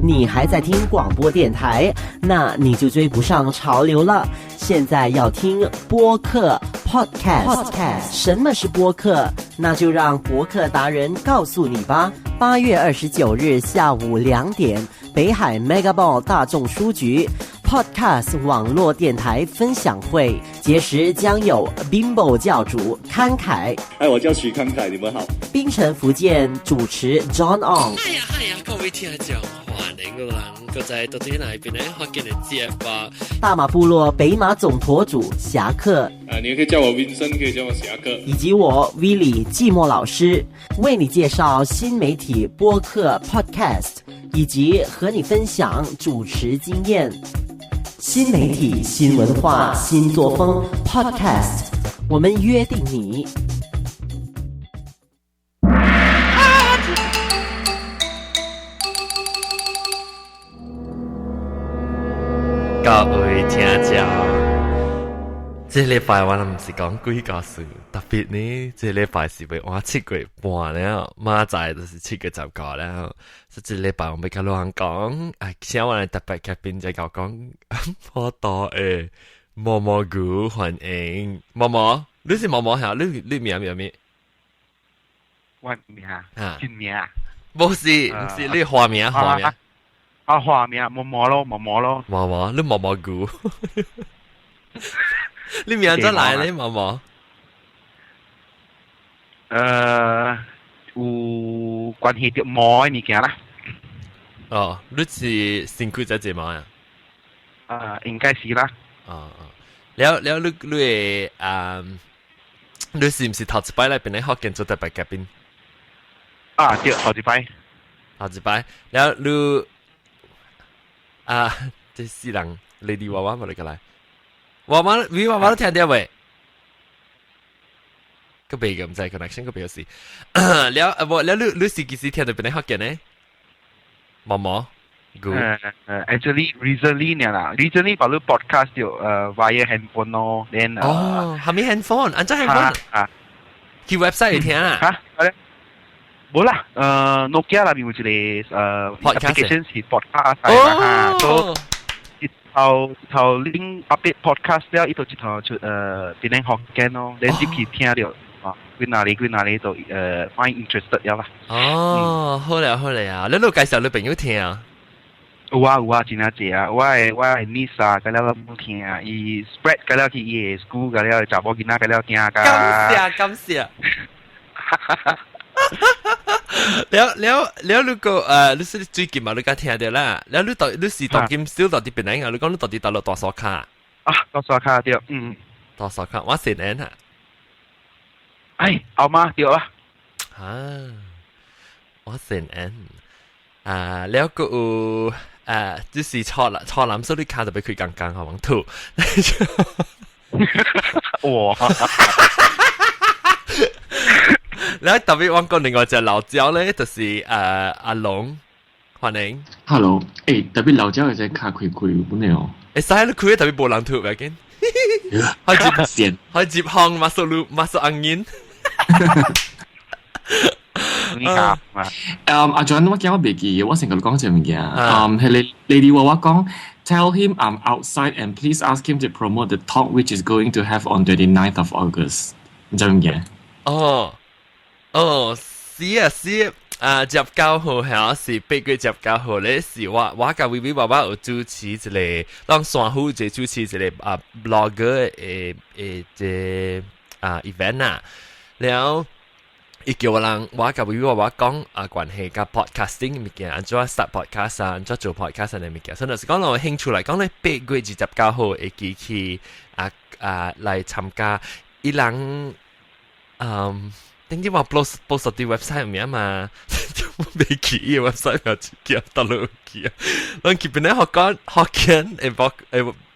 你还在听广播电台，那你就追不上潮流了。现在要听播客 podcast。什么是播客？那就让播客达人告诉你吧。8月29日下午2点，北海 Megaball 大众书局 Podcast 网络电台分享会，届时将有 Bimbo 教主慷慨，我叫徐慷慨，你们好。槟城福建主持 John On。哎呀，各位聽眾，歡迎個人個仔到啲那邊咧學見你接吧。大馬部落北馬總舵主俠客，你也可以叫我 Vincent， 可以叫我俠客，以及我 Willy 寂寞老師，為你介紹新媒體播客 Podcast， 以及和你分享主持經驗。新媒體、新文化、新作風 Podcast， 我們約定你。各位聽眾，這禮拜我唔是講鬼故事，特別呢，這禮拜是為我7月半了，馬仔就是7月10號了。所以這禮拜我要跟老人講，請我哋特別嘉賓就講好多誒毛毛菇歡迎毛毛，你是毛毛嚇？你名咩？我名啊，真名啊？不是，你花名。花名毛毛咯，你毛毛菇，你名怎來咧？毛毛，有關係到毛嘅物件啦。哦，你是身軀在這毛呀？應該是啦。了，你你是唔是頭一擺來邊咧學見做特別嘉賓？對，頭一擺。了你。這四人 Lady 娃娃冇嚟過來，娃娃都聽到未？個鼻嘅唔知 connection 個鼻有事。了你是幾時聽到邊啲學嘅呢？毛毛，actually recently 啦 ，recently 把你 podcast 就via handphone 咯，then 係咪 handphone？安怎 handphone？去 website 嚟聽啊？嚇？冇啦，Nokia 啦，有一個application 是 podcast 嚟嘛，都頭 link update podcast 了，一頭出變成學緊咯，你自己聽到去哪裡都find interested 了啦。好嚟啊！你都介紹你朋友聽啊？有啊，真係謝啊！我係 niece 啊，嗰啲冇聽啊，伊 spread 嗰啲去伊 school 嗰啲查某囡仔嗰啲聽㗎。感謝。แล้วลูกก็รู้สึก最近嘛，你講聽到啦。แล้ว你是當今少到啲邊嚟啊？你講你到底到咗多少卡？多少卡對，多少卡？我成年啊。เอามา對啦。我成年แล้วก็就是錯藍色啲卡就俾佢剛剛好玩吐。哇！แล้ว特別講過另外隻老椒咧，就是阿龍，歡迎。Hello， 特別老椒有隻卡開本嚟哦。使你開特別冇人吐嘅見。開接行masuk angin。阿 John 我驚我未記，我成個講一樣物件。係你話我講 ，Tell him I'm outside and please ask him to promote the talk which is going to have on 29th of August。唔知乜嘢？是19號係是8月19號咧，是我甲微微爸爸有主持一個，讓山虎就主持一個blogger 嘅event 啊，แล้ว伊叫我甲微微爸爸講關係甲 podcasting 嘅物件，安怎 start podcast 啊，安怎做 podcast 嘅物件，所以就是講我興趣嚟講咧，8月29號會記去來參加，伊人點知話 post 啲 website 名嘛，未記嘅 website 咪叫得落去啊！我見邊咧學緊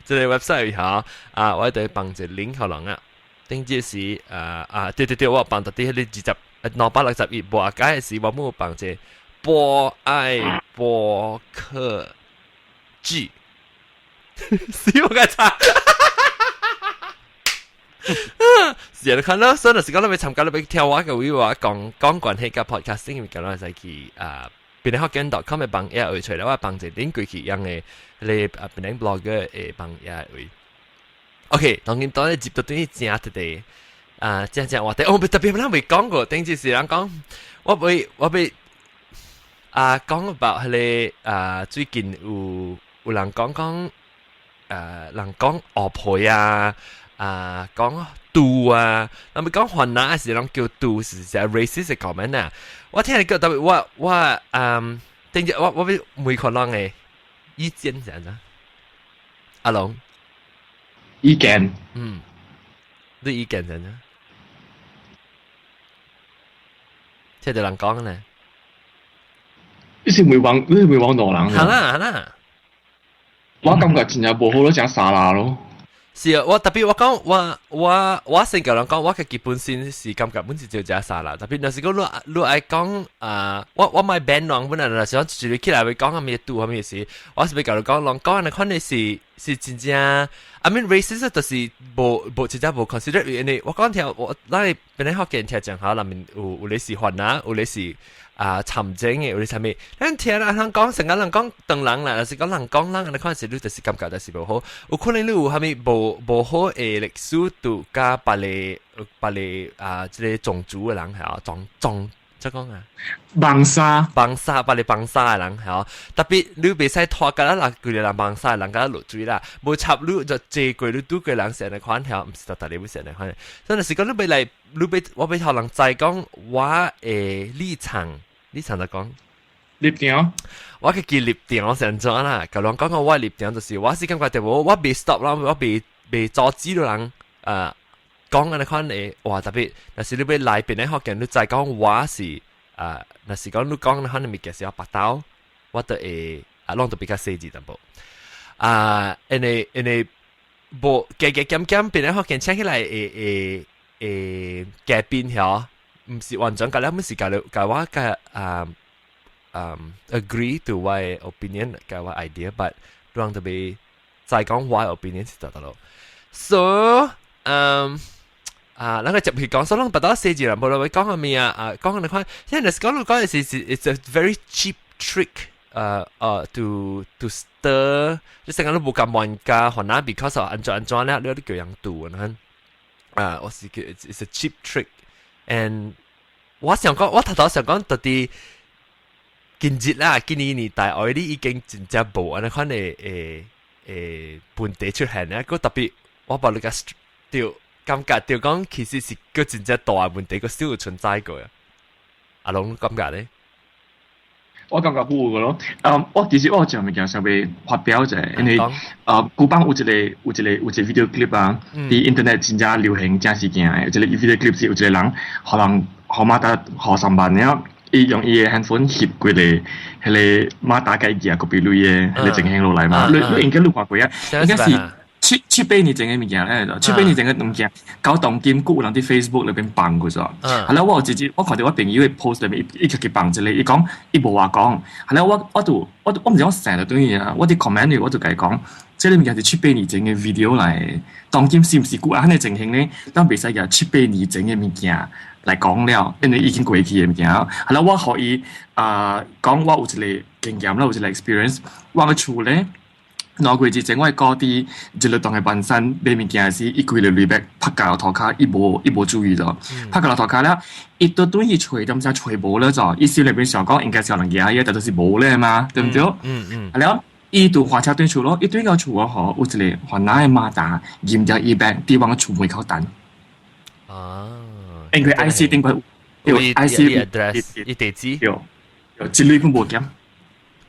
即係 website 下我哋放隻 link 可能啊，點知是對，我放到啲啲261播解時，我冇放隻播愛播客劇，死我個叉！是啊，看到所以就是講你要參加，你要聽我嘅話講關係嘅 podcasting，咁講我就去變嚟學緊 .com 嘅幫嘢會出嚟，我幫隻拎過去樣嘅你變嚟 blogger 嘅幫嘢會。OK， 當然當你接到啲正嘅正話題，我特別冇講過，頂住時人講，我會講about 係最近有人講人講惡配講度咁咪講雲南嘅時人叫度是 racist 嘅 comment 啊，我聽你講特別我頂住我每個人嘅意見係點啊？阿龍意見，你意見係點啊？即係人講呢？你是會往哪人？係啦。我感覺真係無好咯，食沙拉咯。是啊，我特別我講我成個人講，我嘅基本先是感覺本是就食沙拉。特別有時講你愛講我買 band 浪本來就想住你起來會講下咩度下咩事，我是比較講人講嘅款嘅是真正。I mean racist 就是無真正無 consider 因為我講條我嗱你本來學嘅條正下裏面有你是雲啊，有你是沉靜嘅，有你係咩？咱聽人講成個人講當人啦，就是講人講人，你看時你就是感覺就是無好，有可能你有係咪無好嘅歷史度加別個即係種族嘅人係啊，種即講啊，幫沙別個幫沙嘅人係啊，特別你袂使拖架啦，佢哋人幫沙人家落水啦，無插你就借過你拄過人成日款條，唔是特特你會成日款，所以是講你別嚟，我別學人再講我嘅立場。你常就講立場，我嘅叫立場成咗啦。舊人講我立場就是我是感覺我未 stop 啦，我未阻止到人講嘅款嘅話特別，但是你俾來邊咧學嘅，你再講我是但是講你講嘅款嘅物件是我白刀，我就會弄到比較細緻淡薄。因為無夾邊咧學嘅請起來夾邊條。唔是完全㗎啦，唔是㗎我嘅agree to my opinion 嘅我 idea，but 讓特別再講我 opinion 是得咯。So 那個入去講，所以我不到四字人冇嚟講下咩講你看，因為講嘅是 it's a very cheap trick to stir，即係講你冇咁玩家，可能 because of 安裝咧，你有啲叫人度啊，我是叫 it's a cheap trick。And 我想講，我頭想講，到底近日啦，今年年代我啲已經真正無安尼款嘅本地出現咧，個特別我把你個調感覺調講，其實是個真正大問題，個少存在過啊。阿龍感覺咧？我感覺冇嘅咯。我其實我上物件想要發表就係，因為古邦有一個 video clip 啊，喺 internet 真正流行正事件嘅，有一個 video clip 是有一個人可能號碼打號上班了，伊用伊嘅 handphone 翕過嚟，迄個馬打計價個比類嘅，迄個正行落來嘛，你應該錄過過啊，應該是。7-8年前嘅物件咧，7-8年前嘅物件，搞當今有人喺 Facebook 裏邊放過咗。係啦，我看到我朋友嘅 post 裏邊，伊佢放一個，伊講伊無話講。係啦，我唔知我成日對伊啊，我啲 comment 裏我就佢講，即係物件係7-8年前嘅 video 嚟，當今是唔是古啊？呢情形咧，當袂使嘅7-8年前嘅物件嚟講了，因為已經過去嘅物件。係啦，我可以講我有一個經驗啦，有一個 experience，我嘅厝咧。攞過之前，我係嗰啲一律當係本身買物件時，伊規個裏邊拍架頭卡，伊無注意咗，拍架頭卡咧，伊都對伊吹咁滯吹無咧就，伊心裏邊想講應該是有人嘢，但就是無咧嘛，對唔對？係咯，伊就花車對厝咯，伊對個厝啊，有一個雲南嘅馬達，驗咗200，地方嘅厝門口等。因為 IC 頂佢有 IC address， 伊地址有一類都無減。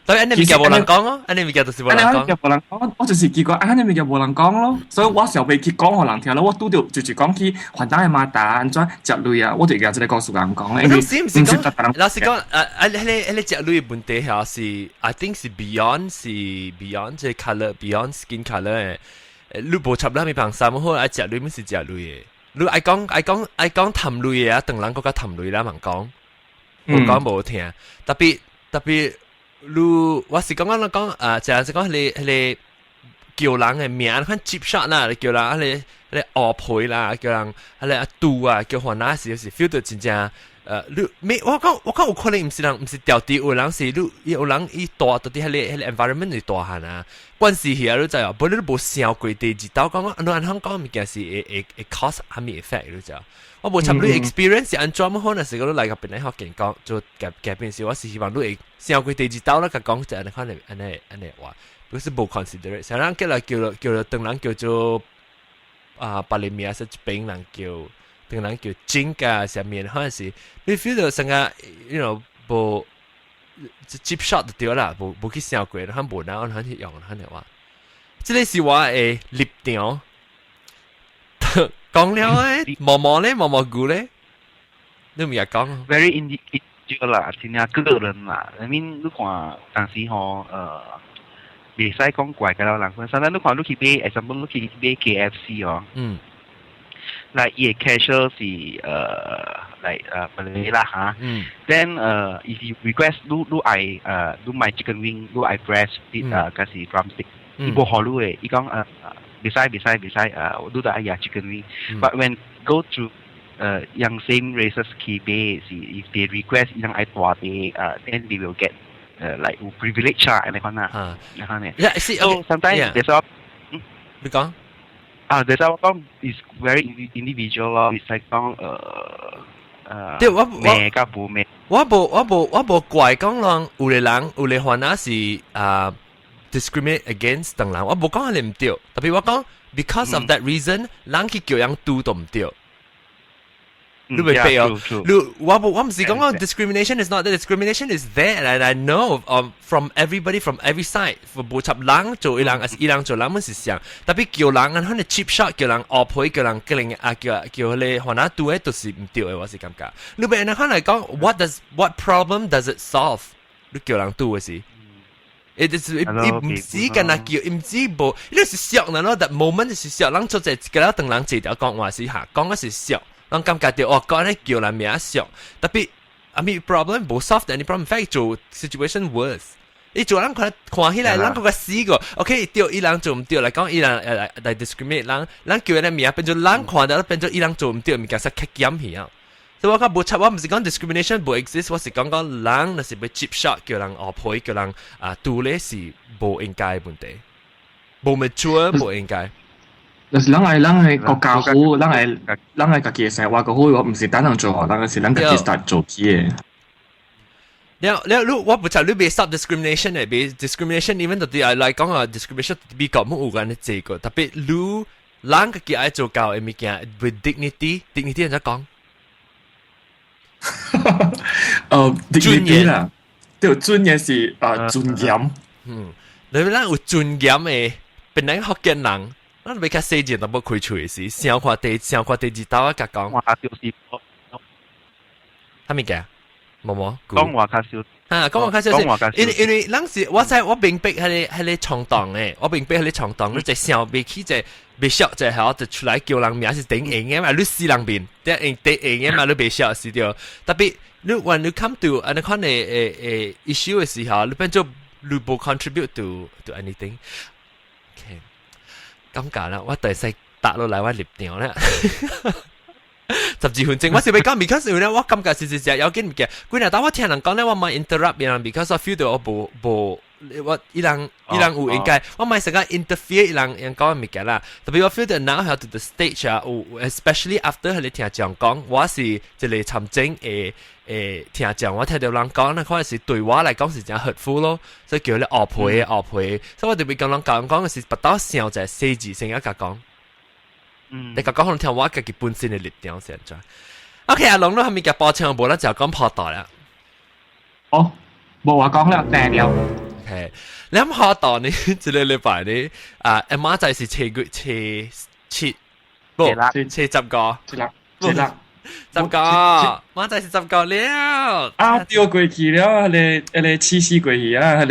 所以安尼物件無人講咯，安尼物件就是無人講。我就是結果安尼物件無人講咯，所以我想袂去講互人聽咯。我拄着就是講去雲南嘅馬達安怎食類啊，我就而家即個告訴人講咧。唔是講，老實講，迄個食類嘅問題係是 ，I think 是 beyond 即係 colour beyond skin colour 嘅。你無插啦，咪憑啥物好愛食類，咪是食類嘅。你愛講氹類嘅啊，當然國家氹類啦，問講，無講無聽，特別。我是講就係講你叫人嘅名，看 cheap shot 啦，叫人你惡配啦，叫人你度啊，叫雲南時有時 feel 到真正你我講有可能唔是掉地，有人是你有人伊大到底迄個 environment 係大漢啊，關係係啊，你知啊，不你都無想過地址到講你按香港物件是會 cause 蝦米 effect 你知啊？我無插你 experience 是安怎麼可能是個你來個本來學見講做改變是，我是希望你會想過地址到咧，個講就安尼話，不是無 considerate，像人叫當人叫做巴里米亞是俾人叫。當人叫 Jink 啊，上面可能是你 feel 到成個 you know 無 cheap shot 就對啦，無去想過，佢無哪按去用，佢哋話，即係是我嘅立場。講了誒，毛菇咧，你唔係講 ？Very individual 啦，真係個人啦。I mean，你看當時吼未使講怪嘅啦，人分。甚至你看你去買 ，example 你去買 KFC 哦。like 伊個 cashier 是like 本啦嚇。Then if you request 你愛你買 chicken wing， 你愛 breast， 嗰是 drumstick， 伊無好你嘅，伊講別使，你都愛呀 chicken wing。But when go to young same races 去買是 if they request 伊講愛大啲then they will get like privilege 啊，你講啦，你講呢 ？So sometimes there's a 你講。there's a is very individual 咯，係講對我咩甲無咩，我無怪講人有個人有個番仔是discriminate against 等人，我無講係唔對，特別我講 because of that reason， 人去叫人拄都唔對。你未俾哦，我唔是講 discrimination is not that discrimination is there and I know from everybody from every side， 無插人做伊人，伊人做人們是像，特別叫人按佢哋 cheap shot， 叫人惡配，叫人叫佢番仔拄誒，都是唔對嘅，我是感覺。你俾人看嚟講 what problem does it solve？ 你叫人拄嘅是。唔止跟他叫，唔止無，呢是俗啦咯。但 moment 是俗，人做只個啦，等人接條講話是下，講嘅是俗。人感覺到哦，講咧叫人名俗，特別I mean problem 冇 solve any problem， 反而做 situation worse。你做人看起來，人嗰個死個 ，OK， 對伊人做唔對嚟講，伊人嚟 discriminate 人叫人名變做人看到變做伊人做唔對，物件實吸引去啊。所以我講冇插，我唔是講 discrimination 冇 exist， 我是講人那是被 cheap shot， 叫人惡配，叫人杜咧是冇應該問題，冇 mature 冇應該。就是人係國家好，人係家己嘅生活個好，我唔是單人做學，人是人家己 start 做起嘅。你我唔知你被 stop discrimination 嘅，被 discrimination even 到底係嚟講discrimination 比較冇有關嘅這個，特別你人家己愛做教嘅物件 with dignity 人家講。尊嚴啦，對，尊嚴是尊嚴。你哋有尊嚴嘅，本來福建人。咱袂較細件都冇開喙時，想看第二道啊，甲講。話就是啥物嘅？冇講話較少。講話較少。因為當時我知我明白迄個衝動誒，我明白迄個衝動，你就想袂起就袂熟就係就出來叫人名是頂硬嘅嘛，你死人面，頂硬嘅嘛，你袂熟是對。特別你 when you come to 安尼款嘅issue 嘅時候，你變做你無 contribute to anything。咁解啦，我第四答落嚟我立場咧，12分鐘，我是要講 because 咧，我感覺是有見唔見？嗰日當我聽人講咧，我咪 interrupt 人 because 我 feel 到我無我伊人有應該，我咪成個 interfere 伊人講嘅物件啦。特別我 feel 到 now 喺 to the stage 啊，especially after 你聽講講，我是一個參政聽講，我聽到人講咧，可能是對我嚟講是真 hurtful 咯，所以叫你惡配，所以我特別講人講嘅是不到想就係四字先一個講。你講可能聽我自己本身嘅立場現在。OK， 阿龍都係咪嘅播唱冇啦，就講破袋啦。哦，冇話講啦，訂了。OK， 你諗破袋呢？一個禮拜呢？馬仔是7個，切10個。10個，馬仔是10個了。掉過去了，迄個黐絲過去啊，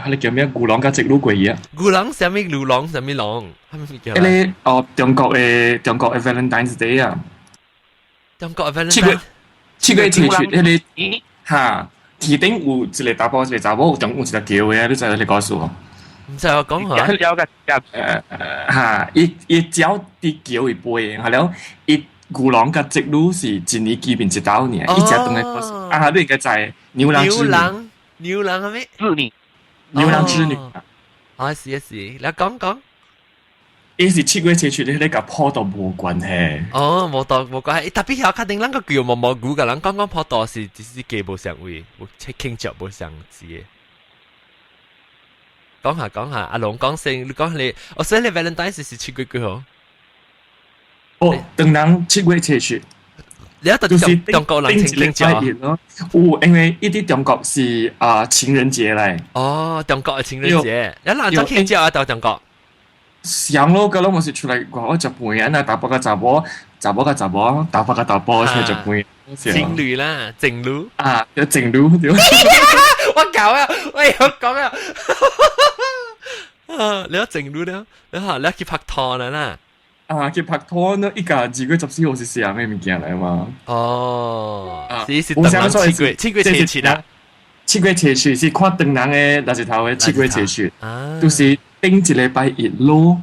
迄個叫咩？牛郎加直路過去啊。牛郎什麼牛郎什麼郎？迄個中國嘅 Valentine's Day 啊。中國 Valentine's。7月7日，迄個嚇，天頂有一個查甫，有一個叫嘅啊，你知你告訴我。唔知我講下。嚇，伊鳥啲叫伊背，係咯，伊。牛郎甲直女是一年見面一刀呢，一隻當嘅啊，你應該知牛郎織女。牛郎係咩？織女，牛郎織女。啊是，你講。伊是七月七去，你迄個甲坡度無關係。哦，無關係，特別曉確定咱個叫毛毛菇，甲咱講坡度是只是基無相位，有傾著無相似嘅。講下，阿龍講先，你講你，所以你 Valentine 是7月幾號？哦，當人七月七去。就是中國人慶祝咯，有因為呢啲中國是情人節嚟。哦，中國嘅情人節，有人做慶祝啊？到中國。想咯，嗰陣我是出嚟講，我就半日啊，大波個雜波，大波個大波出嚟就半日。情侶啦，情侶啊，有情侶。我搞啊，喂，我講啊，你有情侶了，你去拍拖啦。啊，去拍拖呢，一家2月14號是上嘅物件嚟嘛？哦，是我想說七月七去啦。7月七去是看當人嘅日頭嘅7月七去，就是頂一禮拜一咯。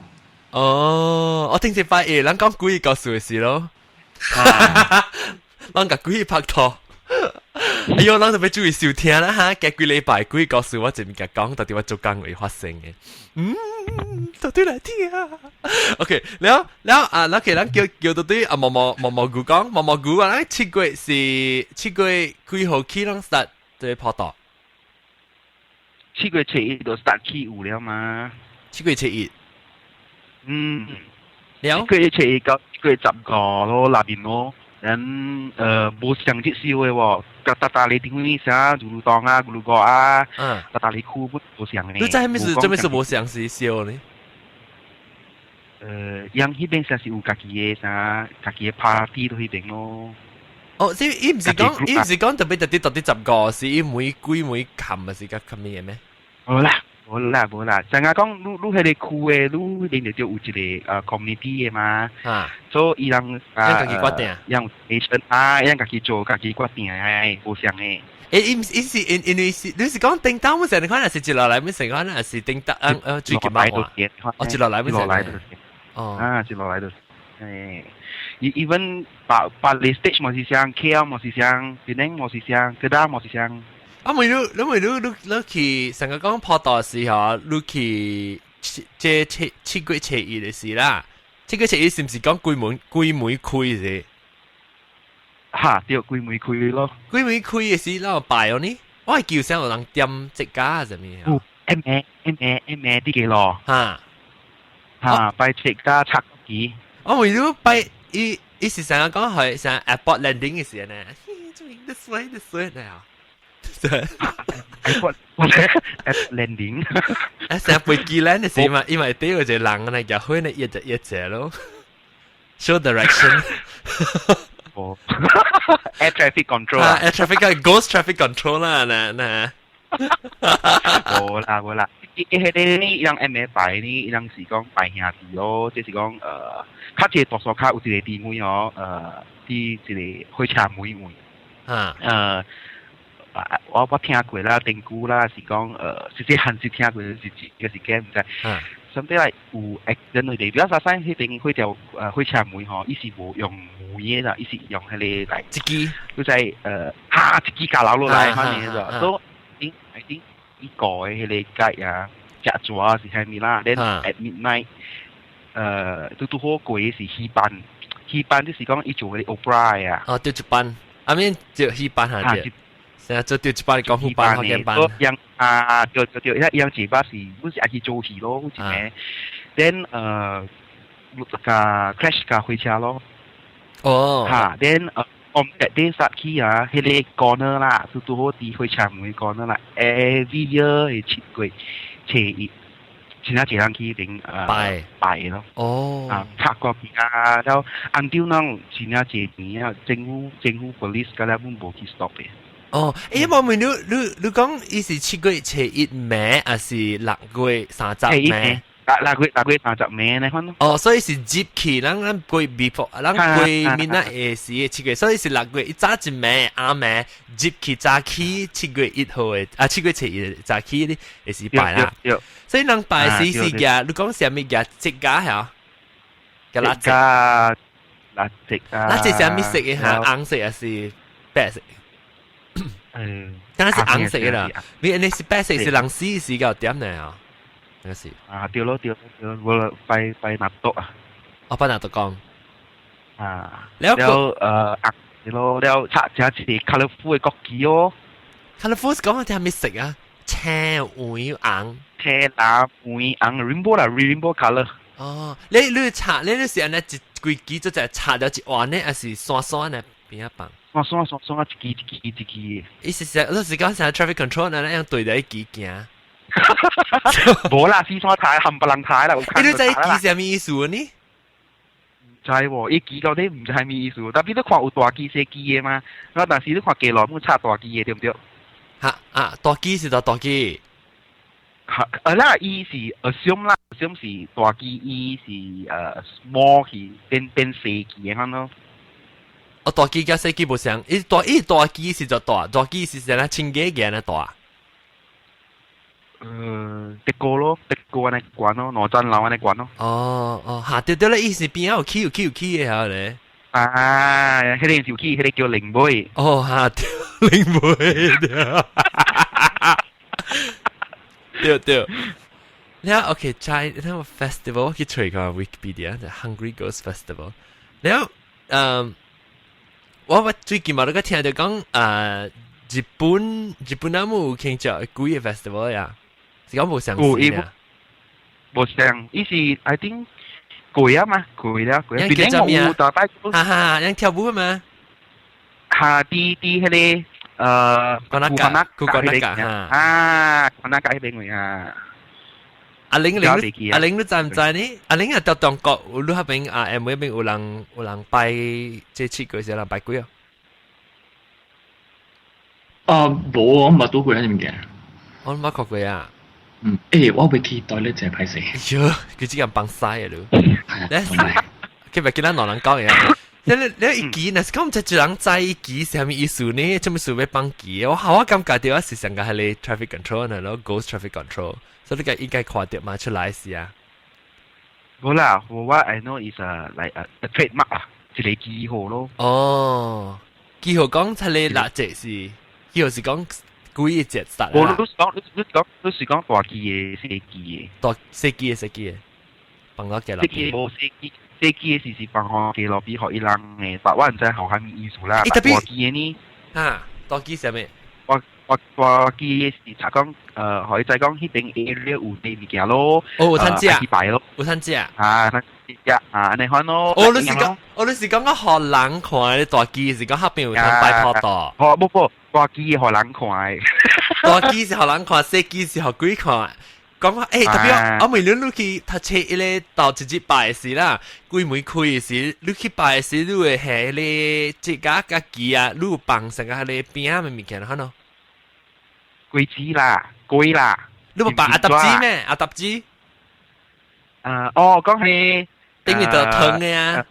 哦，我頂一禮拜一，咱講故意告訴嘅事咯。咱個故意拍拖。哎呦，咱特別注意收聽啦嚇，隔幾禮拜故意告訴我一物件講，到底我做工會發生嘅。到底嚟聽啊 ？OK， แล้ว啊，แล้ว其實叫到啲啊毛菇講，毛菇啊，7月是7月幾號起啷 start 對拍拖7月7日就 start 起有了嘛？7月7日，แล้ว7月7日到7月15咯，那邊咯，冇上節燒嘅喎，打你點呢啥，咕嚕檔啊，咕嚕角啊，打你褲不冇上嘅。你真係咩事？做咩事冇上是燒呢？樣迄邊實是有家己嘅啥，家己嘅 party 都迄邊咯。哦，即係伊唔是講特別15是伊每琴啊是甲咁嘢咩？冇啦，成日講你迄個區嘅，你哋就有一個community 嘅嘛。所以伊人家己決定，樣 station 樣家己做家己決定嘅，冇相嘅。伊是因為是你是講叮當冇成日可能是接落來冇成可能是叮當最近嘛話，接落來冇成。哦，接落來就even 把 stage 冇是像 KL 冇是像 Penang 冇是像 Kedah 冇是像。啊，你去成個講拍拖時候，你去即7月7日嘅事啦。7月7日是唔是講鬼門開嘅？嚇，對，鬼門開咯。鬼門開嘅事，然後拜咗呢？我係叫聲有人點即家係咩啊？M 啲嘅咯。嚇，拜即家拆機。我為咗拜伊是成日講係成 airport landing 嘅時呢。This way 啊！landing， 成飛機 land 嘅時嘛，因為啲嗰隻人呢，入去呢一隻咯 ，show direction。哦 ，air traffic control 啊 ，air traffic ghost traffic control 啦，嗱。冇啦，迄個呢，讓 M 擺呢，讓是講擺兄弟咯，即是講較濟多數較有一個姊妹哦，啲一個火車妹。我聽過啦，定估啦，是講實際限時聽過是個時間唔知。甚至係有 accident 佢哋，比較實際迄邊嗰條火車妹吼，伊是無用煤嘢啦，伊是用迄個嚟一支，佢就係一支架樓落來反正就，所以伊個迄個街啊，食咗是係咪啦 ？Then at midnight，都好貴是戲班就是講伊做嗰啲 opera 啊。哦，對一班，阿面就戲班下啫。成日做掉一班講副班、學班。樣樣一班是，好似阿去做戲咯，好似咩？Then crash 架火車咯。哦。Then on that day 殺起啊，迄個 corner 啦，是做好啲火車門 corner 啦。Every year 係7月7日，先一人去頂拜咯。哦。拍過去啊，然後 until now 先一幾年啊，政府 police 嗰啲本冇去 stop 嘅。哦，因為你講伊是7月7日咩，還是6月30咩？6月30咩呢？哦，所以是接起，咱過 before， 咱過明仔嘅時7月，所以是6月一早一咩啱咩，接起早起7月1號嘅7月7日早起呢，係是拜啦。所以咱拜是日，你講什麼日？節假係啊？節假垃圾啊，垃圾是咩色嘅嚇？紅色還是白色？當然是紅色嘅啦。你是白色是人死時個點嚟啊？嗰時啊，掉咯，我ไปนัดโต๊ะ我幫人度講แล้วอักแล้วฉะจะสี colorful 嘅國旗哦。colorful 講嘅係咩色啊？青、黃、紅。青、藍、黃、rainbow 啦 ，rainbow color。哦，你擦，你是安尼一規支就只擦咗一彎呢，還是散散呢？邊一棒？散一支。意思是，你是講成 traffic control 那樣對着一支行？冇啦，四散太冚唪唥太啦。你知一支係咩意思呢？唔知喎，一支到底唔知係咩意思。特別你看有大支、細支嘅嘛，但是你看幾耐冇插大支嘅，對唔對？大支是大支。啦，伊是 assume 啦 ，assume 是大機，伊是small 去變細機嘅咁咯。大機加細機唔相，大機是就大機是成日千幾嘅那大。迪哥咯，迪哥安尼關咯，羅真樓安尼關咯。對啦，伊是邊有起嘅嚇咧。迄個就起，迄個叫靈妹。靈妹。對，แล้วโอเคใช่ถ้าว่า festival ที่ช่วยกับ Wikipedia จะ Hungry Ghost Festival แล้วว่า最近嘛都個聽到講日本那麼慶祝幾個 festival 呀是講冇相似啊冇相伊是 I think 貴啊嘛貴啦貴邊個有大擺人跳舞嘛啲迄個講那個講那嗰邊位阿玲你知唔知呢？阿玲啊，到中國你嗰邊M嗰邊有人拜即係七個有人拜鬼啊？冇，我唔係到過喺邊嘅。我冇學過啊。我未期待咧就係派死。喲，佢只咁崩晒啊都。佢咪見到兩人講嘢。你一記呢？咁就最人知一記係咩意思呢？做咩事要幫記？我感覺到是成個係你 traffic control 呢，然後 ghost traffic control， 所以你應該看到嘛出來是啊。冇啦，我 I know is like a trademark 啊，一個記號咯。哦，記號講出嚟嗱，即是記號是講幾個節實啦。你是講大記嘅，細記嘅。細記嘅，幫我記落。細機嘅是幫我記落俾學伊人嘅，但我唔知學係咩意思啦。大機嘅呢？大機係咩？大機是查講學伊仔講迄邊 area 有啲物件咯。有攤隻。有攤隻。攤隻你看咯。你是講學人看嘅大機，是講後邊有攤擺鋪道。冇，大機學人看。大機是學人看，細機是學鬼看。講話特別我每年你去讀冊咧，到直接拜時啦，鬼門開時，你去拜時，你會係咧即個機啊，你有放成個咧邊啊物件看咯。龜子啦，龜啦，你冇放阿達子咩？阿達子？講係頂面度藤嘅啊。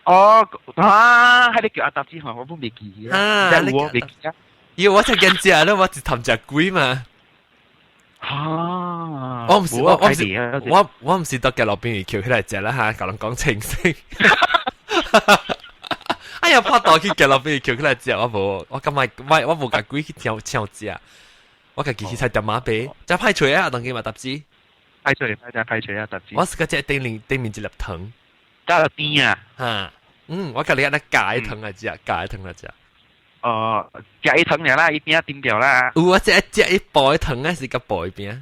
係你叫阿達子，我都未記啊。我未記啊。因為我才見隻啦，我只尋隻龜嘛。我唔是得嘅路邊橋起嚟隻啦嚇，教人講清晰。哎呀，怕到去嘅路邊橋起嚟隻，我今日我冇架鬼去跳隻，我架機器才點馬背，就派除啊，當佢嘛搭子，派除啊搭子。我是個隻頂面一粒藤，加個邊啊嚇，我隔離一粒解藤啊隻，解藤啊隻。夾一藤啦，一邊點掉啦。我只一薄藤啊，是個薄一邊。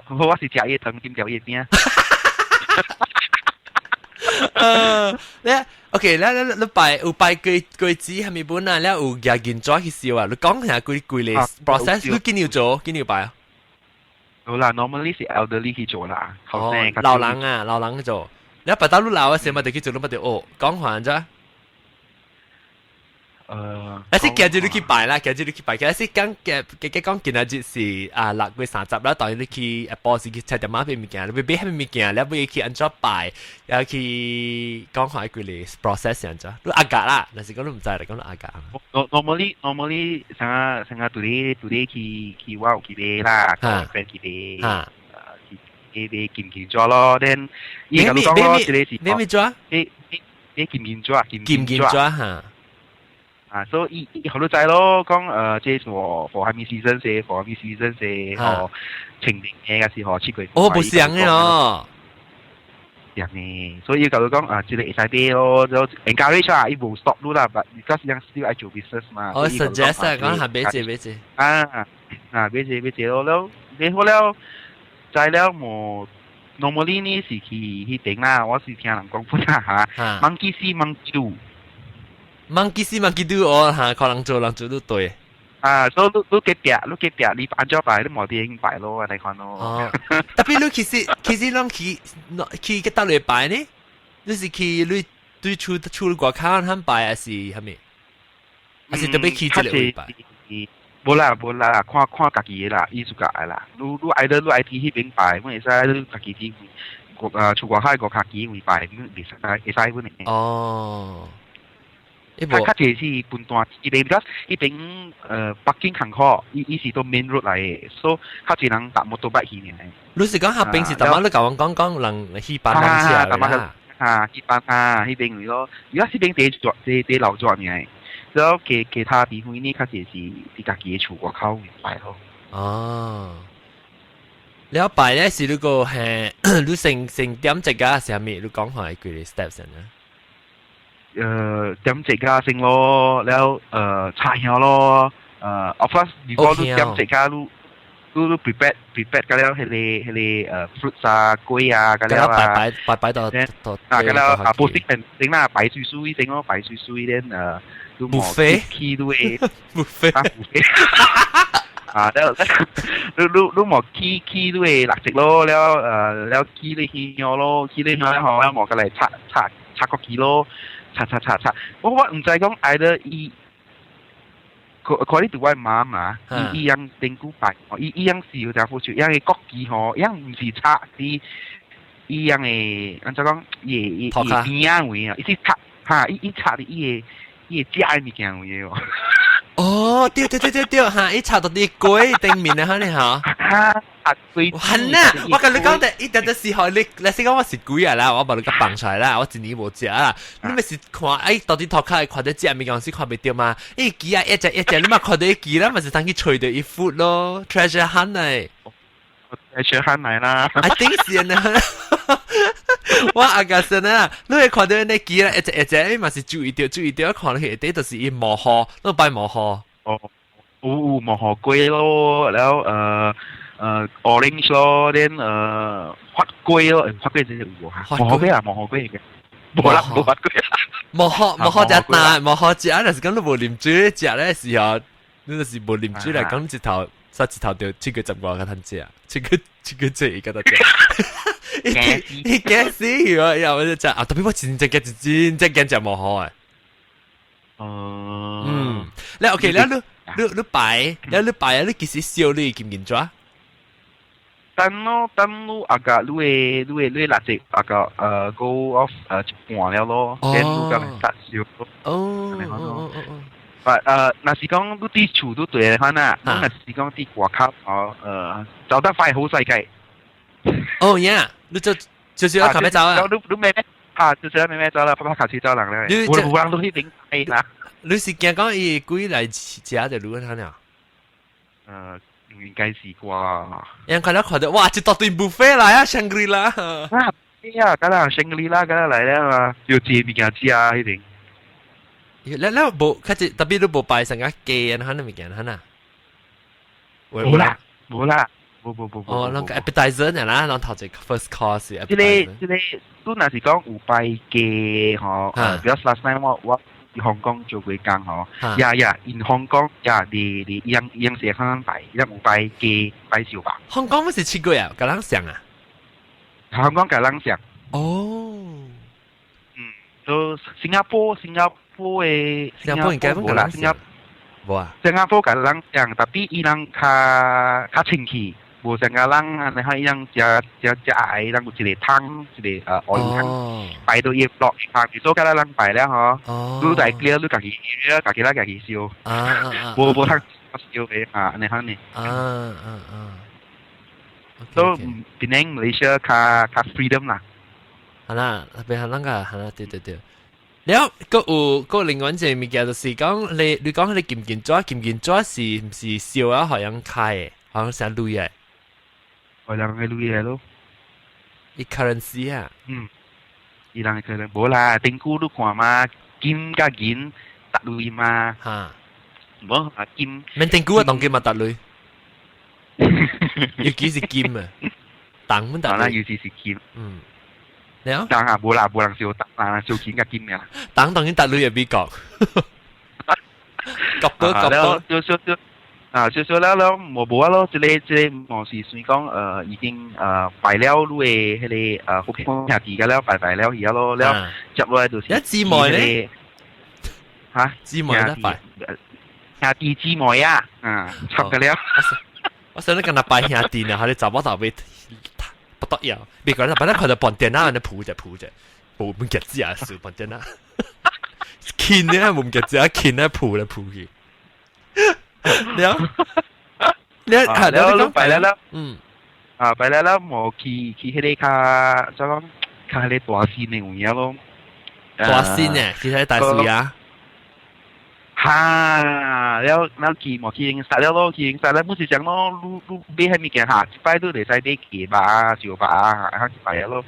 我是夾一藤點掉一邊。OK，你拜句子係咪本啊？你有廿件咗去笑啊？你講下句嚟 process， 你幾要做？幾要拜啊？好啦 ，normally 是 elderly 去做啦。老人去做。你拜到你老嘅時候，咪就去做，你咪就講還啫。先夾住你去拜啦，其實先講見下就是6月30啦，當然你去播時去拆點馬俾物件，你俾係物件，你會去按咗拜，又去講下佢哋 process 樣啫，都阿格啦，但是講都唔知嚟講到阿格。normally 成日today 去話去俾啦，friend 去俾，去見咗咯，then 依個講咯，你咩做啊？啲劍劍抓嚇。所以好多仔咯，講即係for happy season 嘅，for happy season 嘅，情人節嘅時候出過。哦，冇想嘅哦。樣嘅，所以搞到講即係會使啲咯，就 encourage 啊，伊冇 stop 咯啦，but because ยัง still 愛做 business 嘛。我 suggest 啊，講係俾借。俾借咯，แล้ว你好แล้วใจแล้ว冇 normally 呢時去頂啦，我是聽人講本啦嚇，monkey see monkey do。monkey see monkey do 哦嚇，可能做都對。所以你幾隻，你按咗擺，你冇啲應擺咯，你看咯。哦，特別你其實啷去嘅得嚟擺呢？你是去你對出國考肯擺還是係咪？還是特別去這裡會擺？冇啦，看家己嘅啦，藝術家嘅啦。你愛去迄邊擺，我會使你家己去出國考個家己會擺，會使本嚟。哦。他較濟是分段，伊邊because伊邊北京航空，伊是到 main road 嚟嘅，所以較濟人搭摩托車去嘅。你是講下邊是點啊？你甲我講人去班人車啦。去班迄邊嚟咯，而家迄邊地老轉嘅，然後其他地方呢較濟是啲家己嘅出國口擺咯。哦，了擺咧是你個係你成點一個係咩？你講下佢哋 steps 先啊。點食啊先咯，แล้ว茶香咯of course 如果你點食啊你 prepare กันแล้ว係fruits 啊粿啊กันแล้ว擺到กันแล้วposting เป็น啦擺水先咯擺水then 都冇 key 都會 buffet แล้ว你冇 key 都會辣食咯แล้ว key 你香咯 key 你香แล้ว我ก็เลย拆個 key 咯查，我唔知講嗌得伊，佢呢度係媽嘛，伊樣定古牌，伊樣是有隻副處，樣嘅國旗嗬，樣唔是拆啲，伊樣嘅，按照講嘢邊啊位啊，伊是拆嚇，伊拆啲伊嘅假嘅物件位喎。哦，對，嚇！伊查到啲鬼頂面啊，你嚇。係啊，我跟你講的，一定的時候，你先講我是鬼啊啦，我把你個放出來啦，我一年冇食啦。你咪是看，到底頭殼看到隻物件是看唔到嘛？雞啊，一隻，你咪看到一雞啦，咪是等佢吹到一副咯 ，treasure hunt 嚟。treasure hunt 嚟啦。I think 是啊。我阿家先啊，你會看到那雞啦，一隻，你咪是注意到，看到佢啲就是伊毛殼，都擺毛殼。毛殼龜咯，然後orange 咯，then 發龜咯，發龜真係有嚇，毛殼龜啊，毛殼龜嘅，冇啦，冇發龜啊，毛殼隻大，毛殼隻啊，但是講你無啉水隻咧時候，你就是無啉水嚟講一頭，殺一頭就七個十個個攤隻，七個這一個得隻。你驚死我！又我就啊，特別我真正驚隻毛殼誒。你 OK，你擺啊！你其實燒你見唔見咗？等你阿個你垃圾阿個go off 一半了咯，然後咁殺燒。哦。那是講你啲厝都對嘅話呐，那是講啲外口走得快好世界。哦呀，你就是要靠咩走啊？你咩？就是要咩走啦？怕靠車走人咧。我人都去頂係啦。你是驚講伊鬼來食就如何呢？應該是啩。因看到哇，一大堆 buffet 來啊，Shangri-La。梗係 Shangri-La 梗係嚟啦嘛，要借物件食啊，一定。แล้วบุเขาจะแต่พี่รู้บุไปสังกัดเกย์นะฮะนั่นมีกี่นะฮะ冇啦，哦，那個 appetizer เนี่ยนะเรา頭先 first course 即都那是講有拜嘅嗬，because last time 我喺香港做過工嗬，in 香港你樣時可能拜，有拜嘅拜少吧？香港不是去過啊？咁樣想啊？香港咁樣想。哦，都新加坡嘅。新加坡應該冇啦，冇啊。新加坡嘅人講，但係伊人較清氣，無新加坡人你可以樣只矮，人有一個湯，一個鵝湯，擺到葉落下，如果嗰人擺咧嗬，你大料你自己啦，自己燒，冇湯燒嘅啊，你睇呢？都變成馬來西亞較 freedom 啦。係啦，變係啷個係啦？對。แล้วก็另外一個物件就是講你講你見咗是唔是笑啊？好像開，好像成類嘅，好像係類嘅咯。啲 currency 啊，伊人可能無啦，頂股都看嘛，金加銀搭類嘛，嚇，無啊金。免定股啊，當金嘛搭類，要幾是金啊？當乜搭啦，類？尤其是金。แล้ว 當啊，無啦，無人笑搭啊，笑錢加金嘅。當然搭類係美國，夾多少แล้ว冇啊咯，即我是算講已經擺了路嘅迄個福建兄弟嘅了，擺了而家咯，了接落來就是一姊妹咧嚇，姊妹得擺，兄弟姊妹啊，插嘅了。我想你跟他擺兄弟啊，佢哋找不到俾不得了，別講啦，本來佢就綁電腦，你鋪着，冇夾子啊，少綁電腦，鉗咧冇夾子啊，鉗咧鋪去。แล้วไปแล้วไปแล้วหมอขี่ให้ได้ค่าจะต้องค่าให้ได้ตัวซีนในอย่างเงี้ย咯ตัวซีนเนี่ยขี่ให้大樹啊แล้วขี่หมอขี่สัตว์แล้ว咯ขี่สัตว์แล้วไม่ใช่จัง咯ลูไม่ให้มีแกหาไป都嚟晒啲騎馬小馬啊ไปแล้ว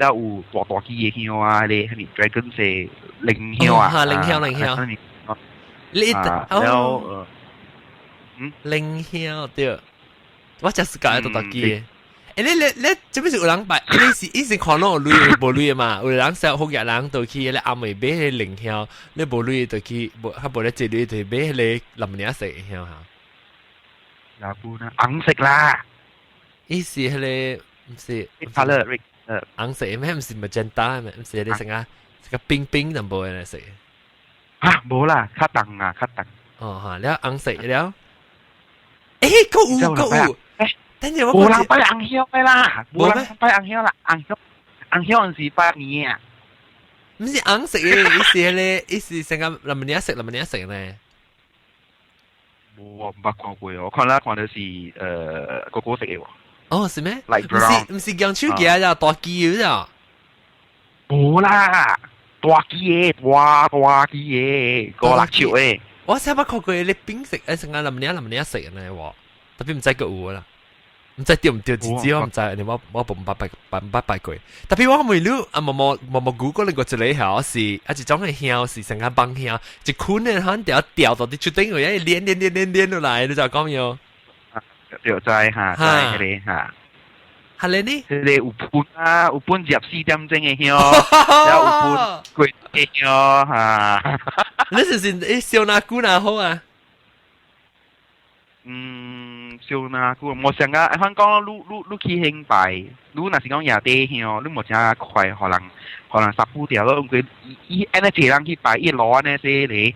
ตัวขี่嘢เหี้ยว啊你係咪 dragon 是靈เหี้ยว啊靈เหี้ยว你แล้ว靈曉對，我就是教喺度讀機嘅。你做咩事有人擺？你是看到有鐳無鐳嘛？有人說好日人到去，你暗暝買迄靈曉，你無鐳就去，較無咧這鐳就買迄個林年色曉嚇。嗱，不呢？紅色啦。伊是迄個唔是 color 紅色咩？唔是 magenta 咩？唔是你成個冰淡薄嘅色。嚇，無啦，較重啊，較重。哦嚇，了紅色了。誒，個有，等陣我冇人擺紅曉嘅啦，冇人擺紅曉啦，紅曉是擺嘢啊，唔是紅色嘅，伊是成個林年色咧。我唔捌看過，我看到是個色嘅喎。哦，是咩？唔是羊手機啊，大機嘅咋？冇啦，大機嘅，大機嘅，個六條嘅。我成日看過你冰色，成個林年色嘅喎，特別唔知個有啦，唔知掉唔掉紙紙，我唔知，我唔捌過。特別我問你，啊冇 Google 你個一個曉是，一種嘅曉是成個幫曉，一捆嘅可能掉到啲出頂個，一連落來，你就講要。掉在嚇，在嗰啲嚇。係你呢？你有半入4點鐘嘅曉，有半貴嘅曉嚇。你是燒哪股哪好啊？燒哪股？我想講香港你去興拜，你若是講夜地曉，你冇真快，可能殺不掉咯。佢安尼一人去拜，一攞安尼些嚟，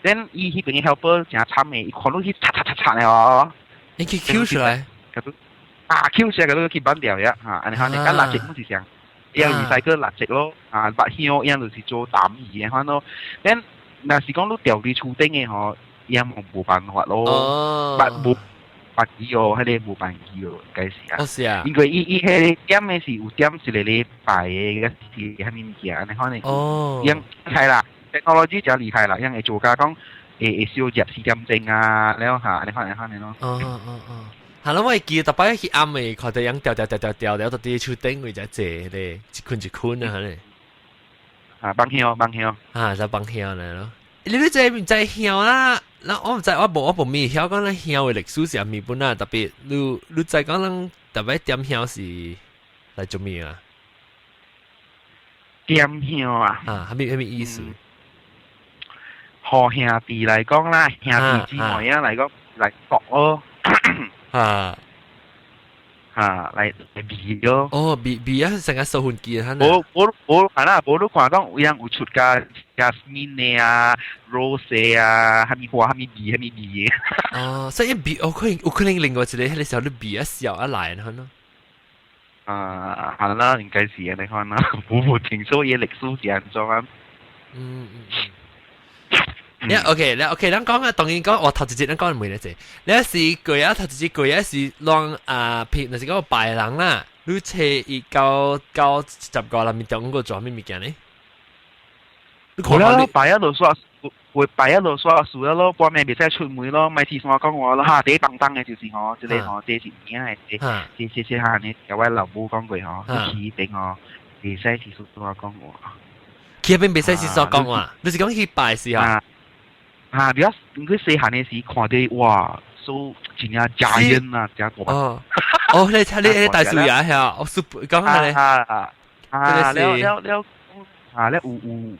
等伊迄邊嘅 helper 真慘嘅，伊看到去擦嘅哦。你去 Q 出來，Q 出來嗰個去ban掉呀嚇，安尼嚇，你間垃圾冇是上，一樣recycle垃圾咯，白曉一樣就是做膽魚嘅，看咯，等。若是講你掉啲厝頂嘅嗬，伊也冇辦法咯。冇辦法哦，迄個冇辦法哦，該是啊。是啊。因為伊迄個點嘅是有點一個禮拜嘅，個是蝦米物件，安尼可能。哦。樣係啦 ，technology 就厲害啦，樣會做家講會燒入4點鐘啊，แล้ว嚇，你可能咯。係咯，我係記特別去暗暝看到樣掉，แล้ว到啲厝頂位就坐咧，一捆啊，係幫曉就幫曉嚟咯。你都真唔知曉啦，嗱我唔知，我冇咩曉講咧曉嘅歷史是咩本啦，特別你再講咧特別點曉是嚟做咩啊？點曉啊？係咩意思？何兄弟嚟講啦，兄弟姊妹啊嚟講嚟搏咯。嚟比咯。哦，比啊，成個手環機啊！我係啦，我都看講有出架 Jasmine 啊、Rose 啊，係咪花，係咪比嘅。哦，所以比有可能另外一個迄個時候你比啊小啊來呢咯。係啦，應該是啊，你看啦，我聽說嘢歷史是安怎啊？OK，咱講啊，當然講，我頭一節咱講唔會咧啫。你是句啊，頭一節句啊是讓譬如是講白人啦，你切伊到10個裡面中個做咩物件呢？好了，白日就刷，會白日就刷數了咯，半暝未使出門咯，咪黐線講我咯嚇，第一當當嘅就是吼，即個吼，這是點係這下呢？有位老母講過吼，佢俾我未使黐數我講我。佢邊未使黐數講話，你是講去拜時候？你要佢細漢嘅時看到哇，數真係家人啊，真大。你大樹也係，我講下你。了有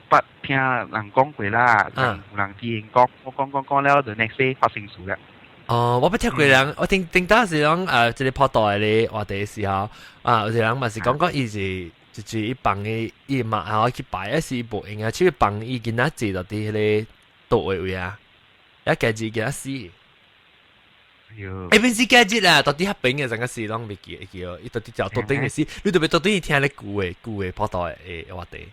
捌聽人講過啦，有人聽講了就 next day 發生事啦。我不聽過人，我聽到是講即個破袋咧話題時候有人咪是講伊是就是一幫嘅伊嘛，然後去擺一時無用啊，去幫伊囡仔坐到啲迄個倒位啊，一家己囡仔死。邊時家姐啊，到底迄邊嘅整個事攏未記叫，伊到底就到底嘅事，你特別到底聽咧舊嘅破袋嘅話題。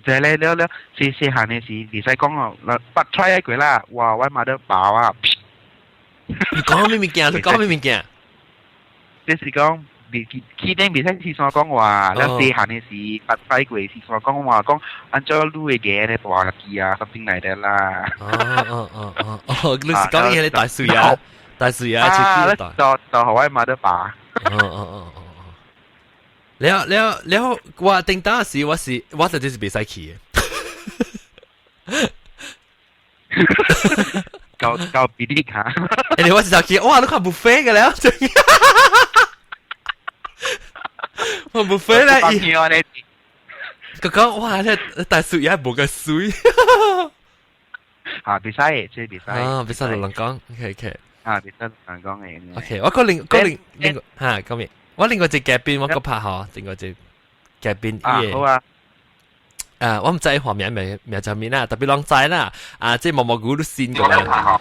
即係咧了，細漢嘅時，未使講哦，不 try 一句啦，哇，我媽都爆啊！你講咩物件？你講咩物件？即是講，起頂未使廁所講話，了細漢嘅時，不 try 過廁所講話，講按照路嘅嘅咧大機啊，something like that 啦。你是講伊係大水啊？大水啊！就學我媽都爆。แล้วว่า定當時我就就是未使去嘅。夠比你卡。你我是就去，哇！你看 buffet 嘅了，我 buffet 咧，佢講哇！咧大水也冇個水。比賽即係比賽。比賽就能講 ，OK。比賽能講嘅。OK，我另嚇講咩？我另外一嘉賓，我個拍下，另外一嘉賓伊好啊。我唔知畫面名就面啦，特別啷知啦。即係毛毛菇都先過啦。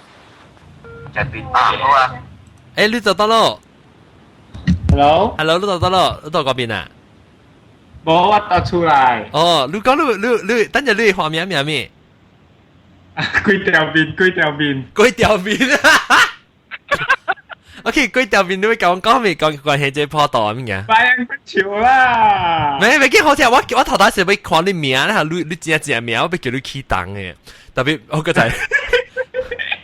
嘉賓好啊。你就得咯。Hello， 你就得咯，你到嗰邊啊？冇我得出嚟。你講你，等陣你畫面名咩？龜條邊。OK， 龜條邊你會講未講關係這破袋咩嘅？拜人不潮啦！未見好似我頭打時要看你名咧，你正名，我要叫你起檔嘅。特別我個就係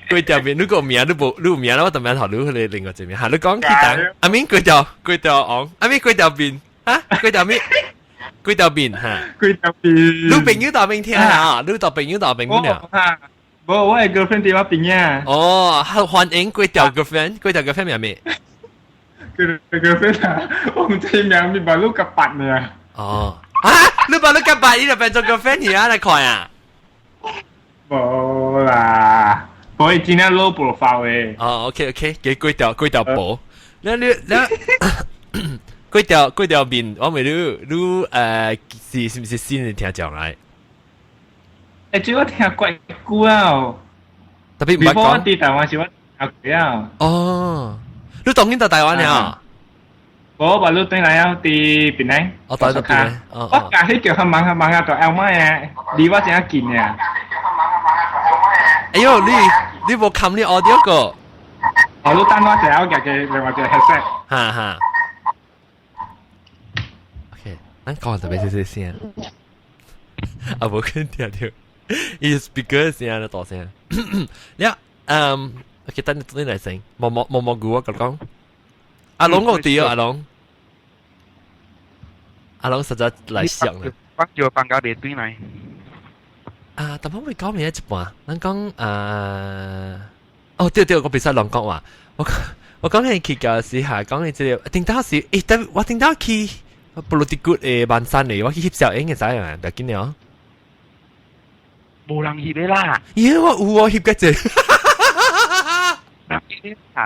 龜條邊，你個名你有名啦，我特別頭你去另外一名，你講起檔。阿明龜條昂，阿明龜條邊嚇，龜條邊嚇。龜條邊。你朋友大邊聽下，你朋友啊？我係 girlfriend 電話邊啊！歡迎龜條 girlfriend 名咩？佢 girlfriend 啊，我唔知名，你把碌夾白呢？你把碌夾白，你就變做 girlfriend 而家嚟看啊？冇啦，我係今日 low profile 嘅。OK，嘅龜條寶，你龜條面，我咪你是唔是先嚟聽講嚟？即我聽鬼故啊！特別唔係講。我喺台灣時我聽鬼啊！你當年在台灣啊？我把路對來啊，喺邊呢？我在邊呢？我架起腳忙啊，到 L 麥啊，離我真係近啊！哎呦，你冇冚你 audio 個？你等我一下，我夾嘅另外一個 headset。哈。OK，咱講特別少先。冇跟聽到。伊 speaker 聲啊，大聲。了，OK，等你來聲。毛菇我講。阿龍我哋阿龍實在來想啦。幫住幫家別對嚟。但我會講咩一半？咱講對，我別使亂講話。我講起去嘅時候，講起這個，聽到是，我聽到去布魯迪谷嘅萬山嚟，我去翕小影嘅仔啊，唔要緊了。冇人翕嘅啦，我翕嘅啫，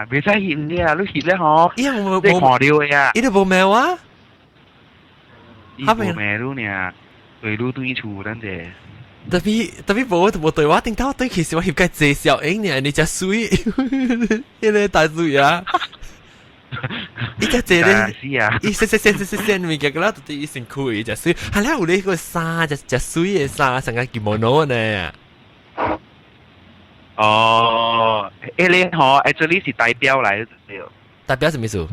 未使翕嘅啊，你翕咧嗬？你看到嘅啊？你都冇名啊？你冇名咯呢？對路對處等陣。特別冇對話，聽到對其實我翕嘅啫小影呢，你只水，你咧大水啊！伊只隻咧，伊先咪嘅啦，到底伊先酷伊只水，係咧有呢個沙只水嘅沙，成個kimono呢。咧嗬 ，actually 是代表嚟嘅，代表什麼意思？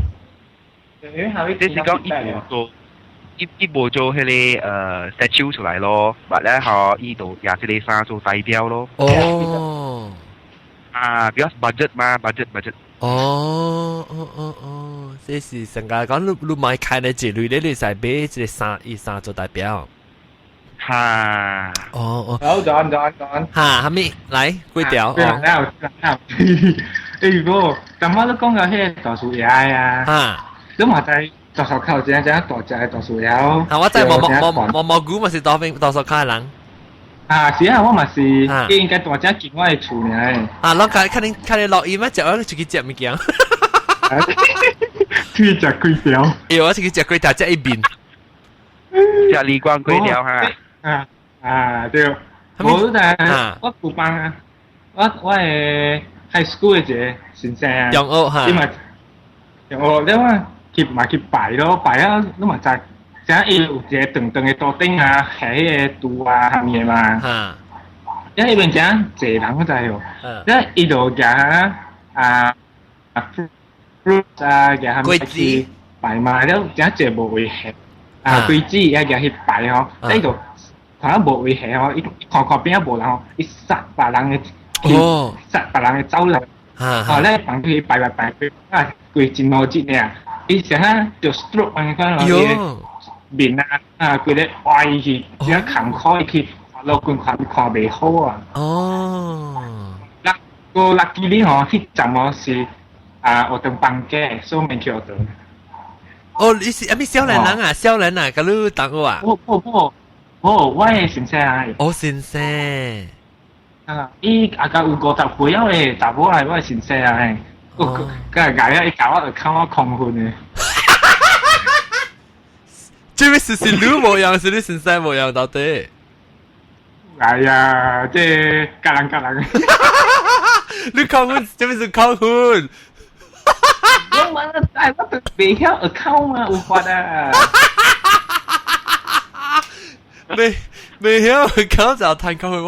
即是講伊一部做迄個statue 出來咯，或者嗬依度廿四里山做代表咯。哦。because budget 嘛，budget。哦，這是成個講你買開你一類咧，你使買一個衫做代表。哈。哦。好，講。哈，係咪？來，幾條？如果咁我都講到迄個大樹葉啊。哈。你嘛在大樹口只大隻大樹葉。我知蘑菇咪是大樹卡人。是啊，我嘛是，應該大隻見我嘅厝呢。我看你錄音咩？食我自己食物件。去食粿條。我自己食粿條，食一邊。食李光粿條哈。對。我我古班啊，我係 high school 嘅啫，先生啊。中學哈。你咪中學，你話去拜咯，拜啊，你咪在。像伊有一個長長的桌頂啊，下迄個圖啊，下面嘛。因為伊邊講濟人我知喎。因伊就夾fruit 啊，夾下面去拜嘛，了講濟無違憲。粿子也夾去拜吼，伊就看無違憲吼，伊看邊啊無人吼，伊殺別人嘅，殺別人嘅走嚟。咧放去拜，粿真好食呢。伊成日就 stroke 安尼講。面佢咧歪去，只行開去，老公看袂好啊。個 lucky 呢嗬，迄陣我是學堂放假，所以免去學堂。你是咩少年人啊？少年啊，咁你當我啊？我係先生啊。先生。伊個有50歲啊咧，查某係我係先生啊。個伊搞我就靠我亢奮嘅。這位是你模樣，是你先生模樣到底？哎呀，這格人。你亢奮，這位是亢奮。我都未曉 account 啊，有法啊。未曉 account 就談亢奮，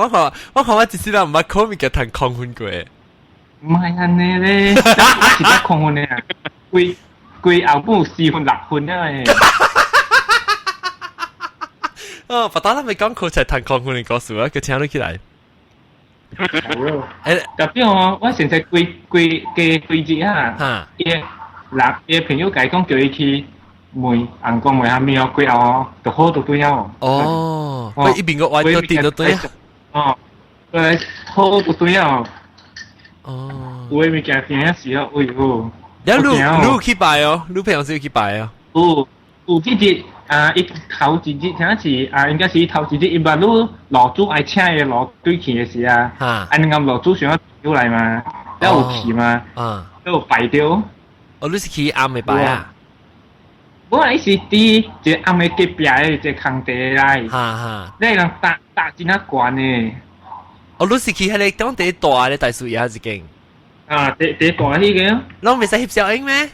我看我一世人唔捌講咪叫談亢奮過。唔係安尼咧，我是得亢奮咧，規後半4分6分啊。不打咱咪講課才談亢奮嘅故事啊，佢聽你起來。特別我現在規日啊，伊朋友講叫伊去問人講問下面哦，規後就好就對啊。我一邊個歪到地就對啊。好就對啊。有誒物件聽時啊，哎呦。你去拜哦，你平時去拜哦。有幾日。伊頭一日聽是應該是頭一日，伊話你老主愛請嘅老對去嘅時啊，你咁老主想要出來嘛，了有去嘛，了有拜掉。你是去暗嘅拜啊？我係是佇一個暗嘅隔壁嘅一個空地來，你人搭真啊懸嘅。你是去迄個當地大嘅大樹葉一間？地大迄個。你未使翕小影咩？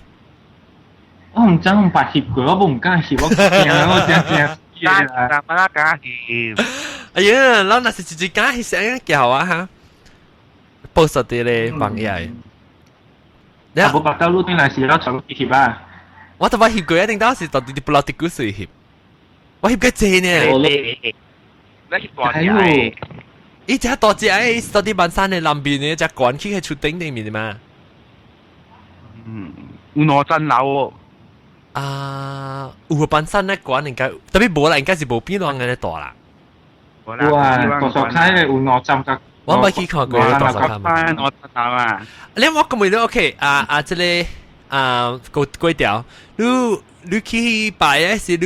我唔知我唔捌翕過，我唔敢翕，我驚我真但乜敢翕？哎呀，咱若是一敢翕相影叫啊哈，報實啲咧網頁。你冇捌到路邊來時，我從翕啊！我都捌翕過，一定當時到啲不老啲故事翕。我翕過濟呢。你翕大隻？伊只大隻誒，到啲萬山嘅南邊嘅只關起係出頂頂面嘛。有兩層樓喎。有半山咧關應該，特別無啦，應該是無邊浪嘅大啦。有啊，大樹開嘅有兩層嘅。我冇去看過大樹開。我知道啊。你我咁咪都 OK，即個粿條，你去拜誒是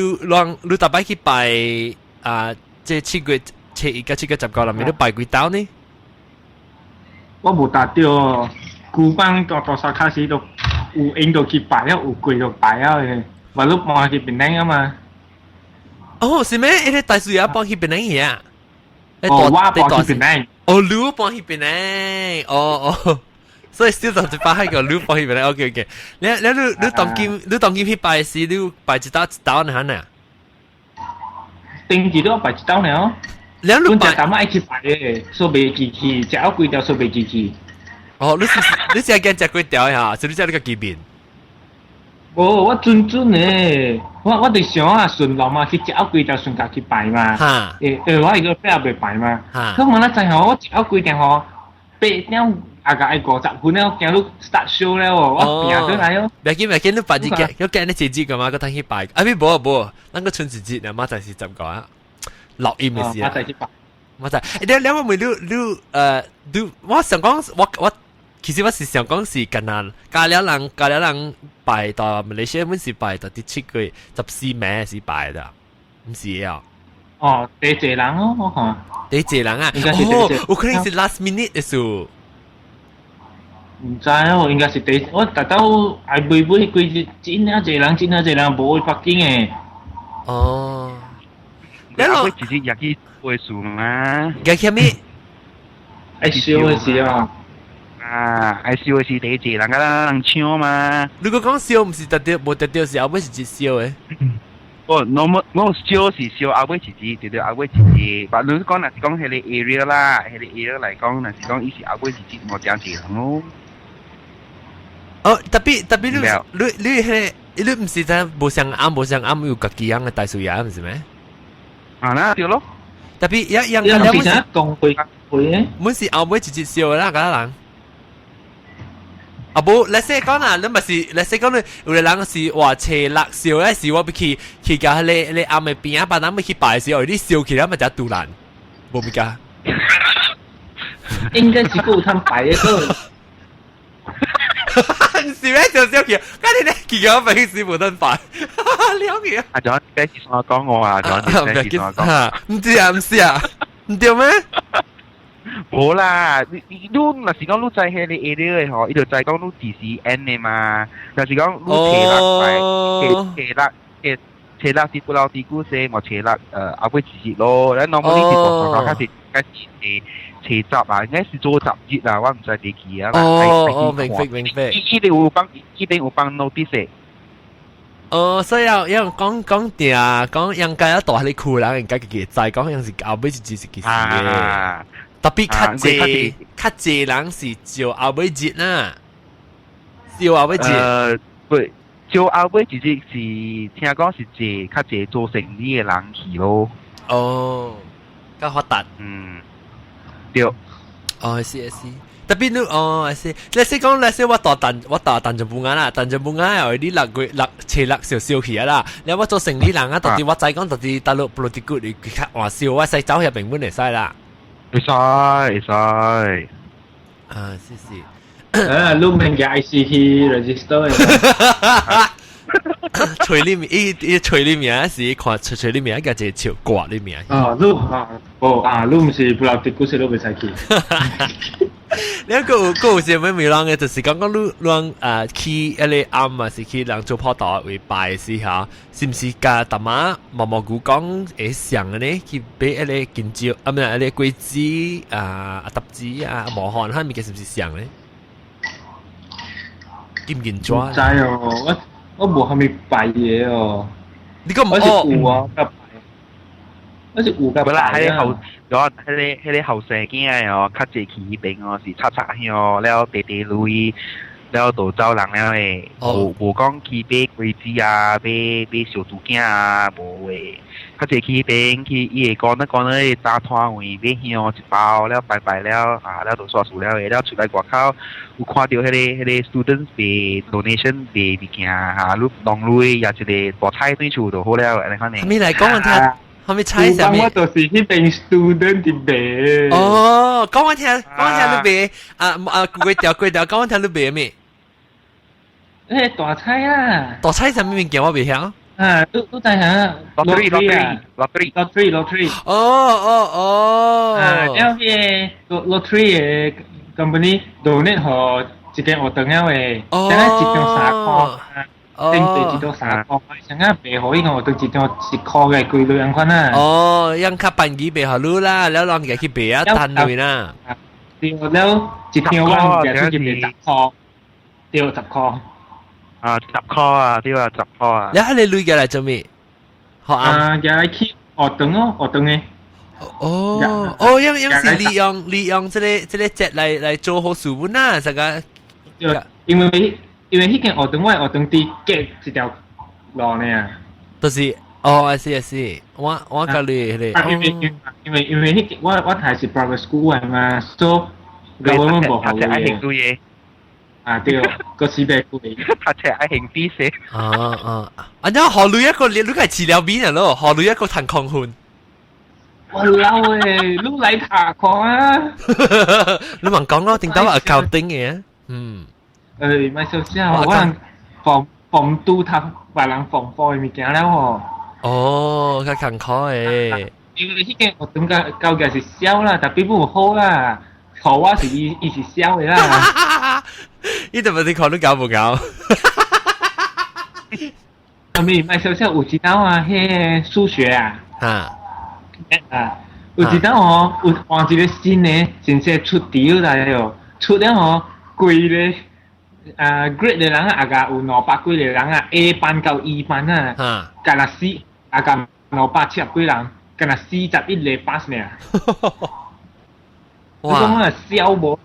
你大擺去拜即7月7日到7月19啦，咪你拜幾道呢？我冇達到，古班大樹開始都。有影到去拜啊，有貴到拜啊嘅，話你望去邊頂啊嘛。是咩？你大樹葉幫去邊頂嘢啊？我幫去邊頂。你幫去邊頂？所以少就只把喺個你幫去邊頂。OK。你當今去拜時，你拜一道呢？呢？定時都拜一道呢？你拜大媽愛去拜嘅，所以未記去，食咗貴條所以未記去。你是驚食粿條呀？是你食你個見面？我准诶，我哋想啊顺路嘛，去食out几条顺家去摆嘛。哈，我一个八袂摆嘛。哈，咁我咧就我食out几条吼，八點大概50分了，行到 start show 了哦，我行到來哦。唔緊，你辦節嘅，有驚你節節嘅嘛？個等去擺，啊邊冇，咱個春節節啊，媽就係十個啊，錄音嘅事啊。我就去擺。我就，兩個妹你我想講，我其實我是想講是近啊，加了人擺到馬來西亞，本是擺到第7個月14名是擺的，唔是啊？哦，第一人哦，我看。第一人啊？有可能是 last minute 嘅事。唔知哦，應該是第我特登係每季真啊濟人，冇去北京嘅。哦。你會自己入去會數嘛？入去咩？係燒嘅事啊！係燒嘅事，第一人㗎啦，人搶嘛。如果講燒唔是特別，冇特別是後尾是接燒嘅。我燒是燒後尾自己，對後尾自己。但你講若是講係你 area 啦，係你 area 嚟講，若是講伊是後尾自己冇正濟人咯。哦，特別你唔是真冇上啱有家己樣嘅大數嘢，唔是咩？啊，那對咯。特別一樣嘅，你係講會嘅，唔是後尾直接燒啦，嗰人。啊不，你先講啊，你咪是，你先講你有個人是話斜落燒咧，是我要去教你暗嘅邊啊，把咱咪去擺時候，你燒起來咪就杜爛，冇咪㗎？應該是夠攤擺嘅個。是咩？就燒起，咁你咧見到平時冇得擺，了解啊？阿john，你係我講我啊，john，你係我講。唔知啊，唔對咩？冇啦，你若是講你在迄個 area 嘅吼，伊就在講你 DCN 嘅嘛。若是講你斜落是不老地股些，冇斜落後尾自己咯。咱 normally 是講較是應該是斜集啊，應該是做集節啊，我唔知地記啊。明白。一定有幫 notice 嘅。所以有人講定講應該要大啲酷人，應該嘅在講樣是後尾是件事嘅。特別較濟人是照後尾節啦，照後尾節。對，照後尾節是聽講是較濟做生意嘅人去咯。哦，較發達。對。哦，是。特別你你先講，我打彈咗半眼啦，彈咗半眼又啲斜落少起啦。你我做生意人啊，到底我再講到底大陸不落啲骨，你較話笑，我使走入平本嚟使啦。會使。啊，是。你明嘅 IC 去 register 嘅。吹裏面，吹裏面是看吹裏面一個隻潮掛裏面。你唔是不老啲股市都未使去。你個是咩味啷嘅？就是講你去一啲暗啊，是去人做泡豆為拜時嚇，是唔是㗎？大媽毛菇講會上嘅呢？去俾一啲見招啊，唔係一啲桂枝搭子啊，磨汗下面嘅是唔是上咧？見唔見抓？唔知哦，我冇後面擺嘢哦。你個唔我是有啊，我是有㗎擺啊。嗰啲後生囝哦，較濟去迄邊哦，是擦香，了地雷，了就走人了誒。無講去買桂枝啊，買小豬囝啊，無誒。較濟去迄邊去，伊會講咧炸攤位買香一包，了拜了啊，了就煞數了誒，了出來外口有看到迄個 students 賣 donation 賣物件嚇，你當類也一個大菜對厝就好了，安尼看呢。咪嚟講聽。後面猜什麼？我就是迄邊 student 啲賣。哦，講我聽你賣貴條，講我聽你賣咩？誒大菜啊！大菜什麼物件我未曉？都在下。lottery。哦。แล้วที่ lottery 嘅 company donate 和一間學堂嘅，現在一張3塊。定地一張3塊，成日賣可以我對一張10塊嘅貴類樣款啊。哦，讓較便宜賣好路啦，แล้ว讓佢去賣啊單類啦。對，แล้ว一張我嘅出去賣10塊，對10塊。10塊啊，對啊10塊啊。แล้ว你類嘅嚟做咩？學嘅嚟去學堂咯，學堂嘅。樣是利用這個節嚟做好書本啊，這個。因為因為迄間學堂我學堂啲隔一條路呢，就是I see，我教你因為迄個我睇是 private school 係嘛，所以我們冇學嘅。啊對，個是別貴。他才愛興啲些。啊，然後學你一個你係治療邊人咯，學你一個騰空款。我嬲誒，你嚟查看啊！你問講咯，點解話 accounting 嘅？咪少少，我人防都讀別人防課嘅物件了喎。哦，較坎坷誒。因為迄間學堂教嘅是小啦，但並唔好啦。學我是伊是小嘅啦。伊就問你看你搞唔搞？咪少少有知道啊，迄數學啊。有知道哦，有換一個新嘅，真正出條來喲，出了哦，貴咧，grade 嘅人啊，個有200幾個人啊 ，A 班到 E 班啊，干那4，個270幾人，干那41個 pass 呢。哇！咁啊，小無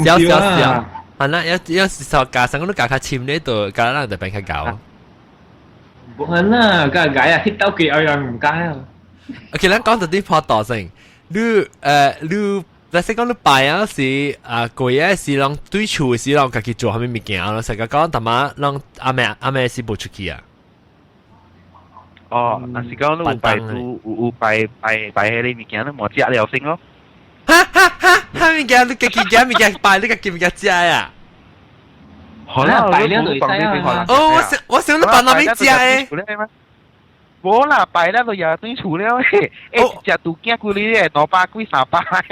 小，係啦，有時候加上我都加較淺呢度，加人就變較高。冇啦，個解啊，迄兜幾有人唔解啊。OK， 咱講到啲破道先，你但係講你拜啊是貴啊是讓對厝是讓家己做下面物件咯，成個講他媽讓阿妹是無出去啊。哦，那是講你有拜都有拜迄個物件，你冇食了先咯。哈物件你家己揀物件拜，你家己物件食啊？好啦，拜了就使啊。哦，我想你拜哪邊食誒？冇啦，拜了就也對厝了誒，食杜驚幾哩誒，200幾300啊！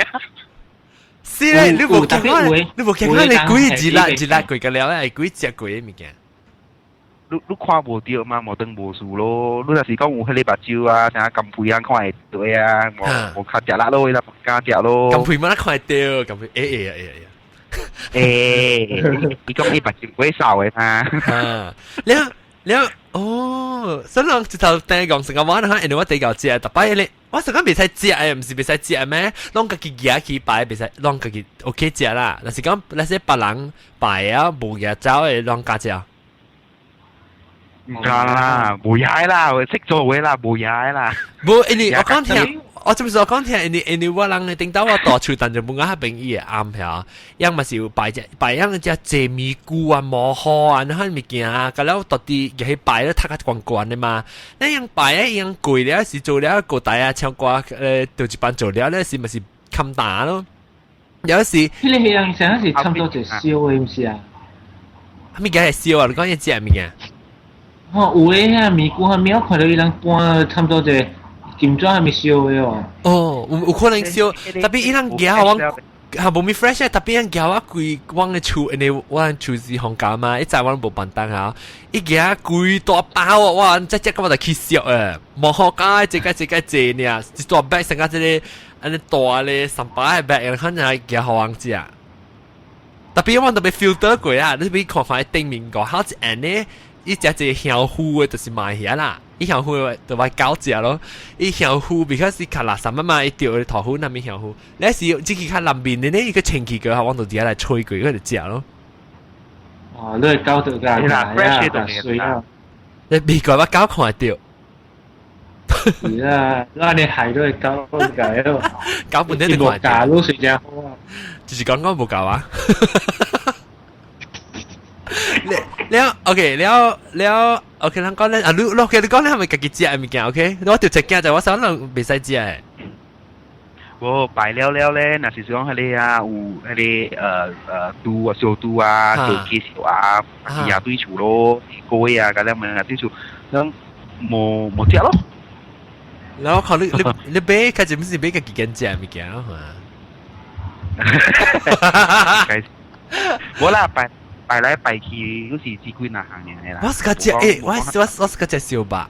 是咧，你無見我，你幾日貴個了誒，幾隻貴嘅物件。你看無到嘛，無當無事咯。你若是講有迄個目睭啊，啥金皮啊，看會到啊，無較食力咯，啦加食咯。金皮乜看會到，金皮你講你目睭會少嘅嘛？了哦，所以人直頭聽講成個話，嚇，人哋我地夠食，特別咧，我成個未使食誒，唔是未使食咩？攏家己夾去擺，未使攏家己 OK 食啦。但是講那些別人擺啊，無嘢走誒，攏家食。唔加啦，無嘢啦，識做嘅啦，無嘢啦。無，我講聽。我這麼說講聽，你我人聽到我大厝，但就冇啱病醫嘅啱票，因咪是要拜樣只謝米菇啊、磨殼啊，那啲物件啊，咁แล้ว到底又去拜咧，睇下慣慣嘅嘛。那樣拜咧，樣貴咧，是做了個大啊，唱歌就一班做了咧，是咪是冚打咯？有時呢個樣成日是差唔多就燒嘅，唔是啊？咩嘅係燒啊？你講嘢知係咩嘅？有誒啊，米菇係咪我看到伊人搬差唔多就。金磚還沒燒嘅哦。哦，有可能燒，特別伊人夾我，係冇咪 fresh 特別人夾我貴往嘅厝，因為我厝是香港嘛，一陣我冇辦單啊，一夾貴大包啊，哇！即咁我就起燒誒，冇好解，即個借呢，一大包成個即係安尼大咧300包，然後係夾好王子啊。特別我特別 filter 過啊，你別看翻頂面個，好似安尼，一隻隻香菇嘅就是賣起啦。伊香菇就話搞食咯，伊香菇 because 伊較垃圾嘛，伊掉喺頭菇那邊香菇，你是只係較南邊嘅呢，伊個清氣個往到底下來吹佢，佢就食咯。哦，你係搞到㗎，係水啊！你美國乜搞看掉？係啦，那你係都係搞㗎咯，搞半天就看掉。都水正好啊！就是講冇搞啊！了 OK 了 OK 咱講咧啊，你 OK 你講咧係咪家己食嘅物件 OK？我條食件就我想能未使食嘅。我拜了咧，若是講迄個啊，有迄個豬啊、小豬啊、小雞小啊，也對厝咯，雞啊，咁樣咪對厝，咁冇食咯。然後看你買，開始唔是買家己間食嘅物件啊？冇啦，拜來拜去，都是只幾哪行嘅啦。我是個食我是個食燒吧。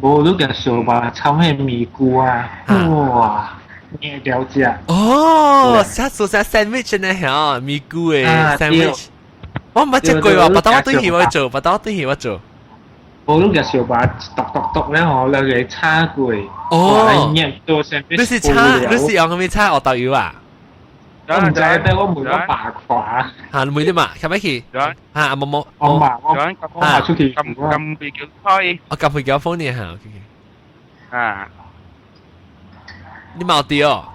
無你個燒吧，炒迄米菇啊，哇，你了解？哦，食做食 sandwich 呢嚇，米菇嘅 sandwich。我唔係食過喎，但我對起我做。無你個燒吧，篤咧，我兩個炒過。哦，你是炒，你是用咩炒？我豆油啊？我唔知得我每個八卦。嚇每啲嘛，係咪去？嚇阿冇，我媽出去撳佢叫開。我撳佢叫 phone 呢嚇。啊！你冇啲哦。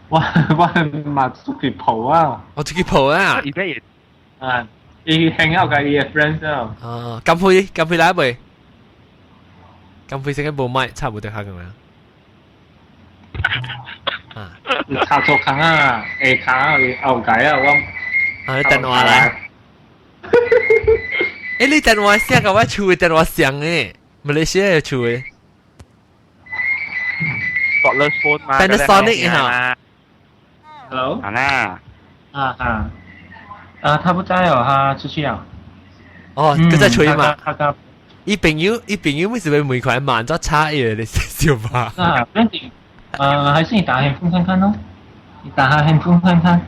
我媽出去蒲啊。我出去蒲啊。而家嘢啊，伊 hang out 嘅伊嘅 friends 啊。啊，撳佢來未？撳佢成日冇麥，差唔多下咁樣。啊！插錯坑啊，下坑啊，後解啊，我。啊，你等我嚟。誒，你等我聲個我厝等我聲誒，馬來西亞嘅厝誒。Cordless phone 嘛 Panasonic 哈 Hello 好啦他不在哦，他出去啊。哦，佢在吹嘛。他伊朋友為什麼每塊慢咗差嘢？你笑吧。啊，不定，還是你打 handphone 看看咯，你打下 handphone 看看。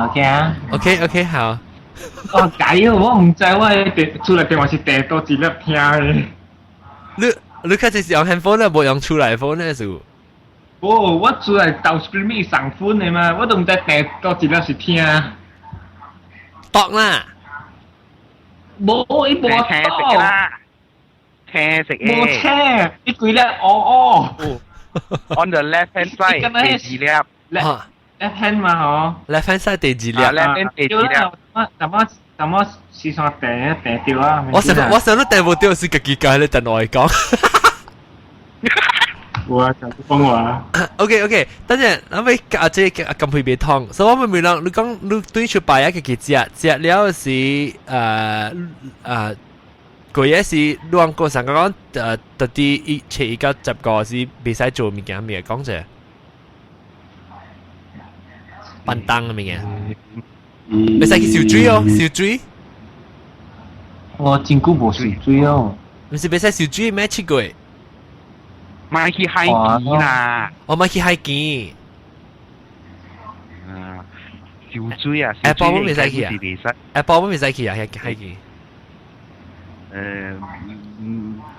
OK 啊。OK 好。哦，解啊！我唔知我出嚟電話是第多幾粒聽嘅。你開始用 handphone 咧，冇用出嚟 phone 咧就。哦，我出嚟到 streaming 上 phone 嘅嘛，我都唔知第多幾粒是聽。當啦。冇，伊冇聽食啦，聽食嘅。冇聽，伊幾粒哦。On the left hand side 第二粒。left hand 嘛嗬。left hand side 第二粒。left hand 第二粒。怎麼時尚訂掉啊？我想都訂冇掉是自己解咧，等我嚟講。我就講話。OK， 等陣，諗起阿姐咁配俾湯，所以我咪諗，你講你對出拜一嘅隻了是嗰嘢是兩個上講特啲一切而家10個是未使做物件咩講啫？笨蛋嘅物件，未使去小水哦，小水。我真久無水水哦。唔是未使小水咩？出過？買去海機啦，我買去海機。小水啊，小水未使去啊 ？Apple 未使去啊？海機。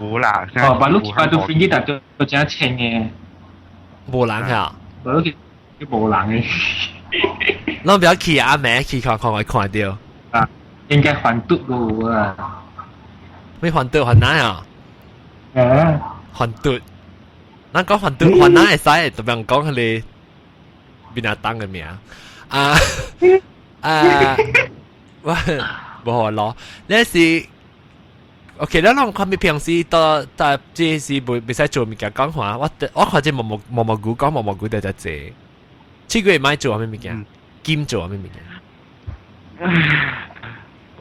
冇啦。哦，把飛機搭到真清嘅。冇人啊？我都叫冇人嘅。咱不要去啊，咩去看我看到。啊，應該還嘟個啊。咩還嘟還哪啊？還嘟。咱講還嘟還哪會使？特別講佢哋邊啊當嘅名我冇好咯。呢是 OK，咱攏看咪平時到即是未使做物件講話，我看只毛毛菇講毛毛菇就只濟。這個月買做咩物件？兼做咩物件？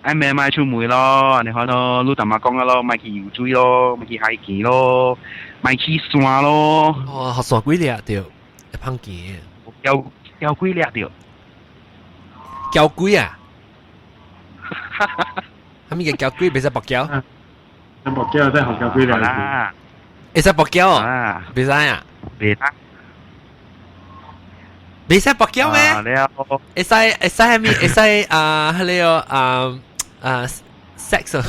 哎，咪買出門咯，你看咯，你頭媽講嘅咯，買去游水咯，買去海機咯，買去山咯。哦，學山幾粒對，一捧錢。有幾粒對？膠龜啊？係咪叫膠龜？別使薄膠。薄膠真係學膠龜啦。會使薄膠啊？別使啊？別得。未使薄膠咩？會使係咪？會使迄個sex 啊！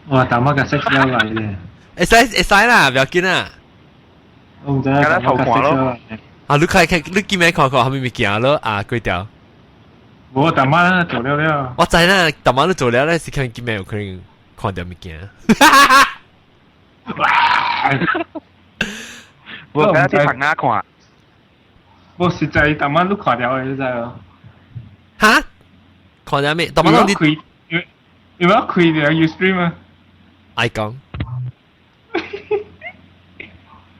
我大媽嘅 sex 嚟嘅。會使啦，唔要緊啊！我唔知啊，大媽嘅 sex 咯。啊，你見咩看係咪物件咯？啊，幾條？我大媽做了。我知啦，大媽都做了咧，是看見咩有可能看到物件。我今日啲朋友看。我實在大媽都看掉嘅，你知咯。嚇？看咗咩？大媽都啲。有冇開掉 Ustream 啊？愛講。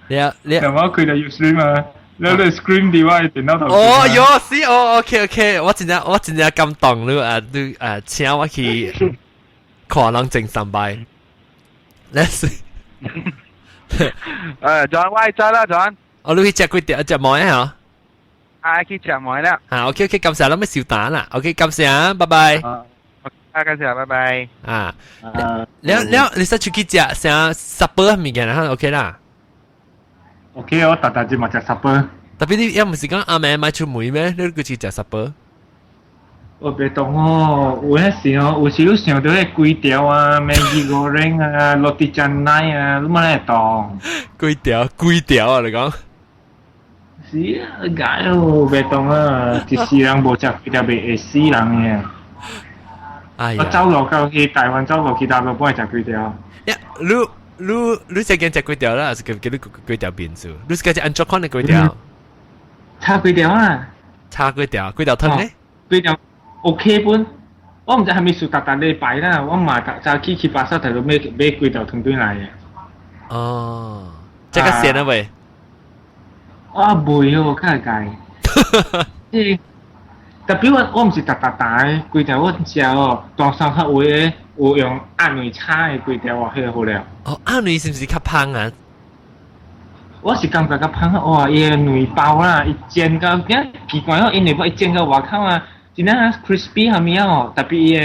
你有冇開掉 Ustream 啊？你 screen 電話電腦頭。哦，有是哦 ，OK， 我真係感動你請我去看人正上班。Let's。John， 喂，再啦，John。我你去食幾條？食梅啊？去食梅啦。OK， 感謝你咪小蛋啦。OK， 感謝，拜拜。感謝，拜拜。你使出去食成10物件啦 ，OK 啦。OK， 我大隻嘛食10。特別你又唔是講阿妹買出梅咩？你去食10。我別懂哦，有迄時哦，有時你想到迄粿條啊、Maggi goreng 啊、roti canai 啊，你冇嚟當。粿條啊，你講。是啊，解咯，袂當啊，一世人無食幾條袂會死人嘅。哎呀，我走落到去台灣，走落去大陸幫佢食幾條。呀，你食緊食幾條啦？還是叫你幾條變數？你是講只安卓款的幾條？差幾條啊？差幾條？幾條湯咧？幾條 OK 本。我唔知係咪數特禮拜啦，我嘛早起去巴剎頭度買幾條湯轉來嘅。哦，即個鮮啊喂！我袂哦，梗係計。特別我唔是特嘅，幾條我食哦，當上客位嘅有用鴨內炒嘅幾條哦，迄個好了。哦，鴨內是唔是較香啊？我是感覺較香哇，伊個內包啦，伊煎到奇怪哦，因內包伊煎到外口啊，真係 crispy 下面哦，特別伊個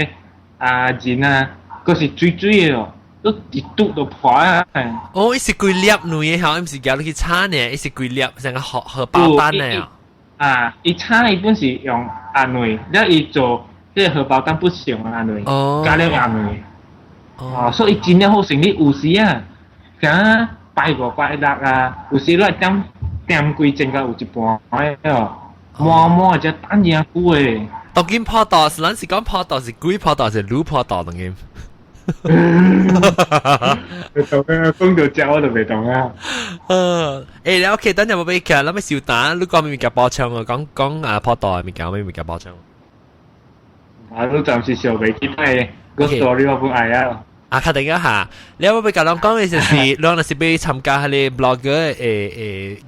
仁啊，佫是水水嘅哦。都一肚都破啊！哦，伊是幾粒內嘅吼，唔是叫你去炒呢，伊是幾粒成個荷包蛋呢啊！伊炒伊本是用鴨內，然後伊做即個荷包蛋不是用鴨內，加了鴨內。哦，所以真係好成你有時啊，咁拜五拜六啊，有時來點幾整個有一半哦，滿只蛋嘢久誒。當今泡豆是咱是講泡豆是龜泡豆是滷泡豆當今。袂懂啊，講到食我就袂懂啊。你 OK， 等陣我俾佢，諗起小蛋，你講咩物件包槍啊？講啊泡豆嘅物件，咩物件包槍？啊，你暫時想袂起來，個 story 我本愛啊。啊，確定一下，你有冇俾佢講嘅就是，你若是俾參加迄個 blogger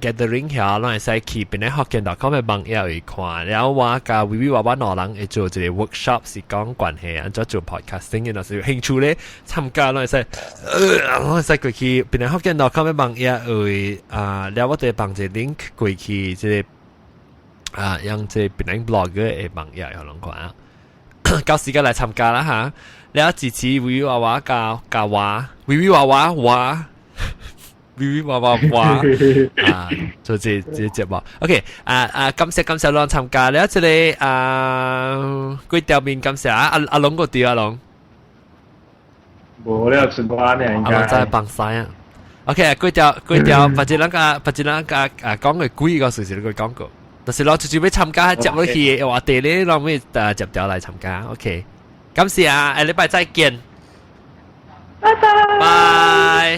gathering 遐，咱會使去邊個Hokkien.com 嘅網頁去看，然後我甲微微娃娃兩人會做一個 workshop 是講關係，安怎做 podcasting 嘅，若是有興趣咧參加，咱會使，咱會使過去邊個Hokkien.com 嘅網頁去然後我哋放一個 link 過去，即個用即個邊個 blogger 嘅網頁互人看啊，到時間來參加啦嚇。你要支持微微娃娃教我，微微娃娃微微娃娃做這節目。OK， 感謝兩參加。你這裡幾條面感謝阿龍個調阿龍。無了，全部安尼。阿龍在幫曬啊。OK， 幾條，或者人家講嘅幾個事情你講過，但是攞住要參加接落去，話地咧，攞咩接掉嚟參加。OK。感謝啊，禮拜再見，拜拜。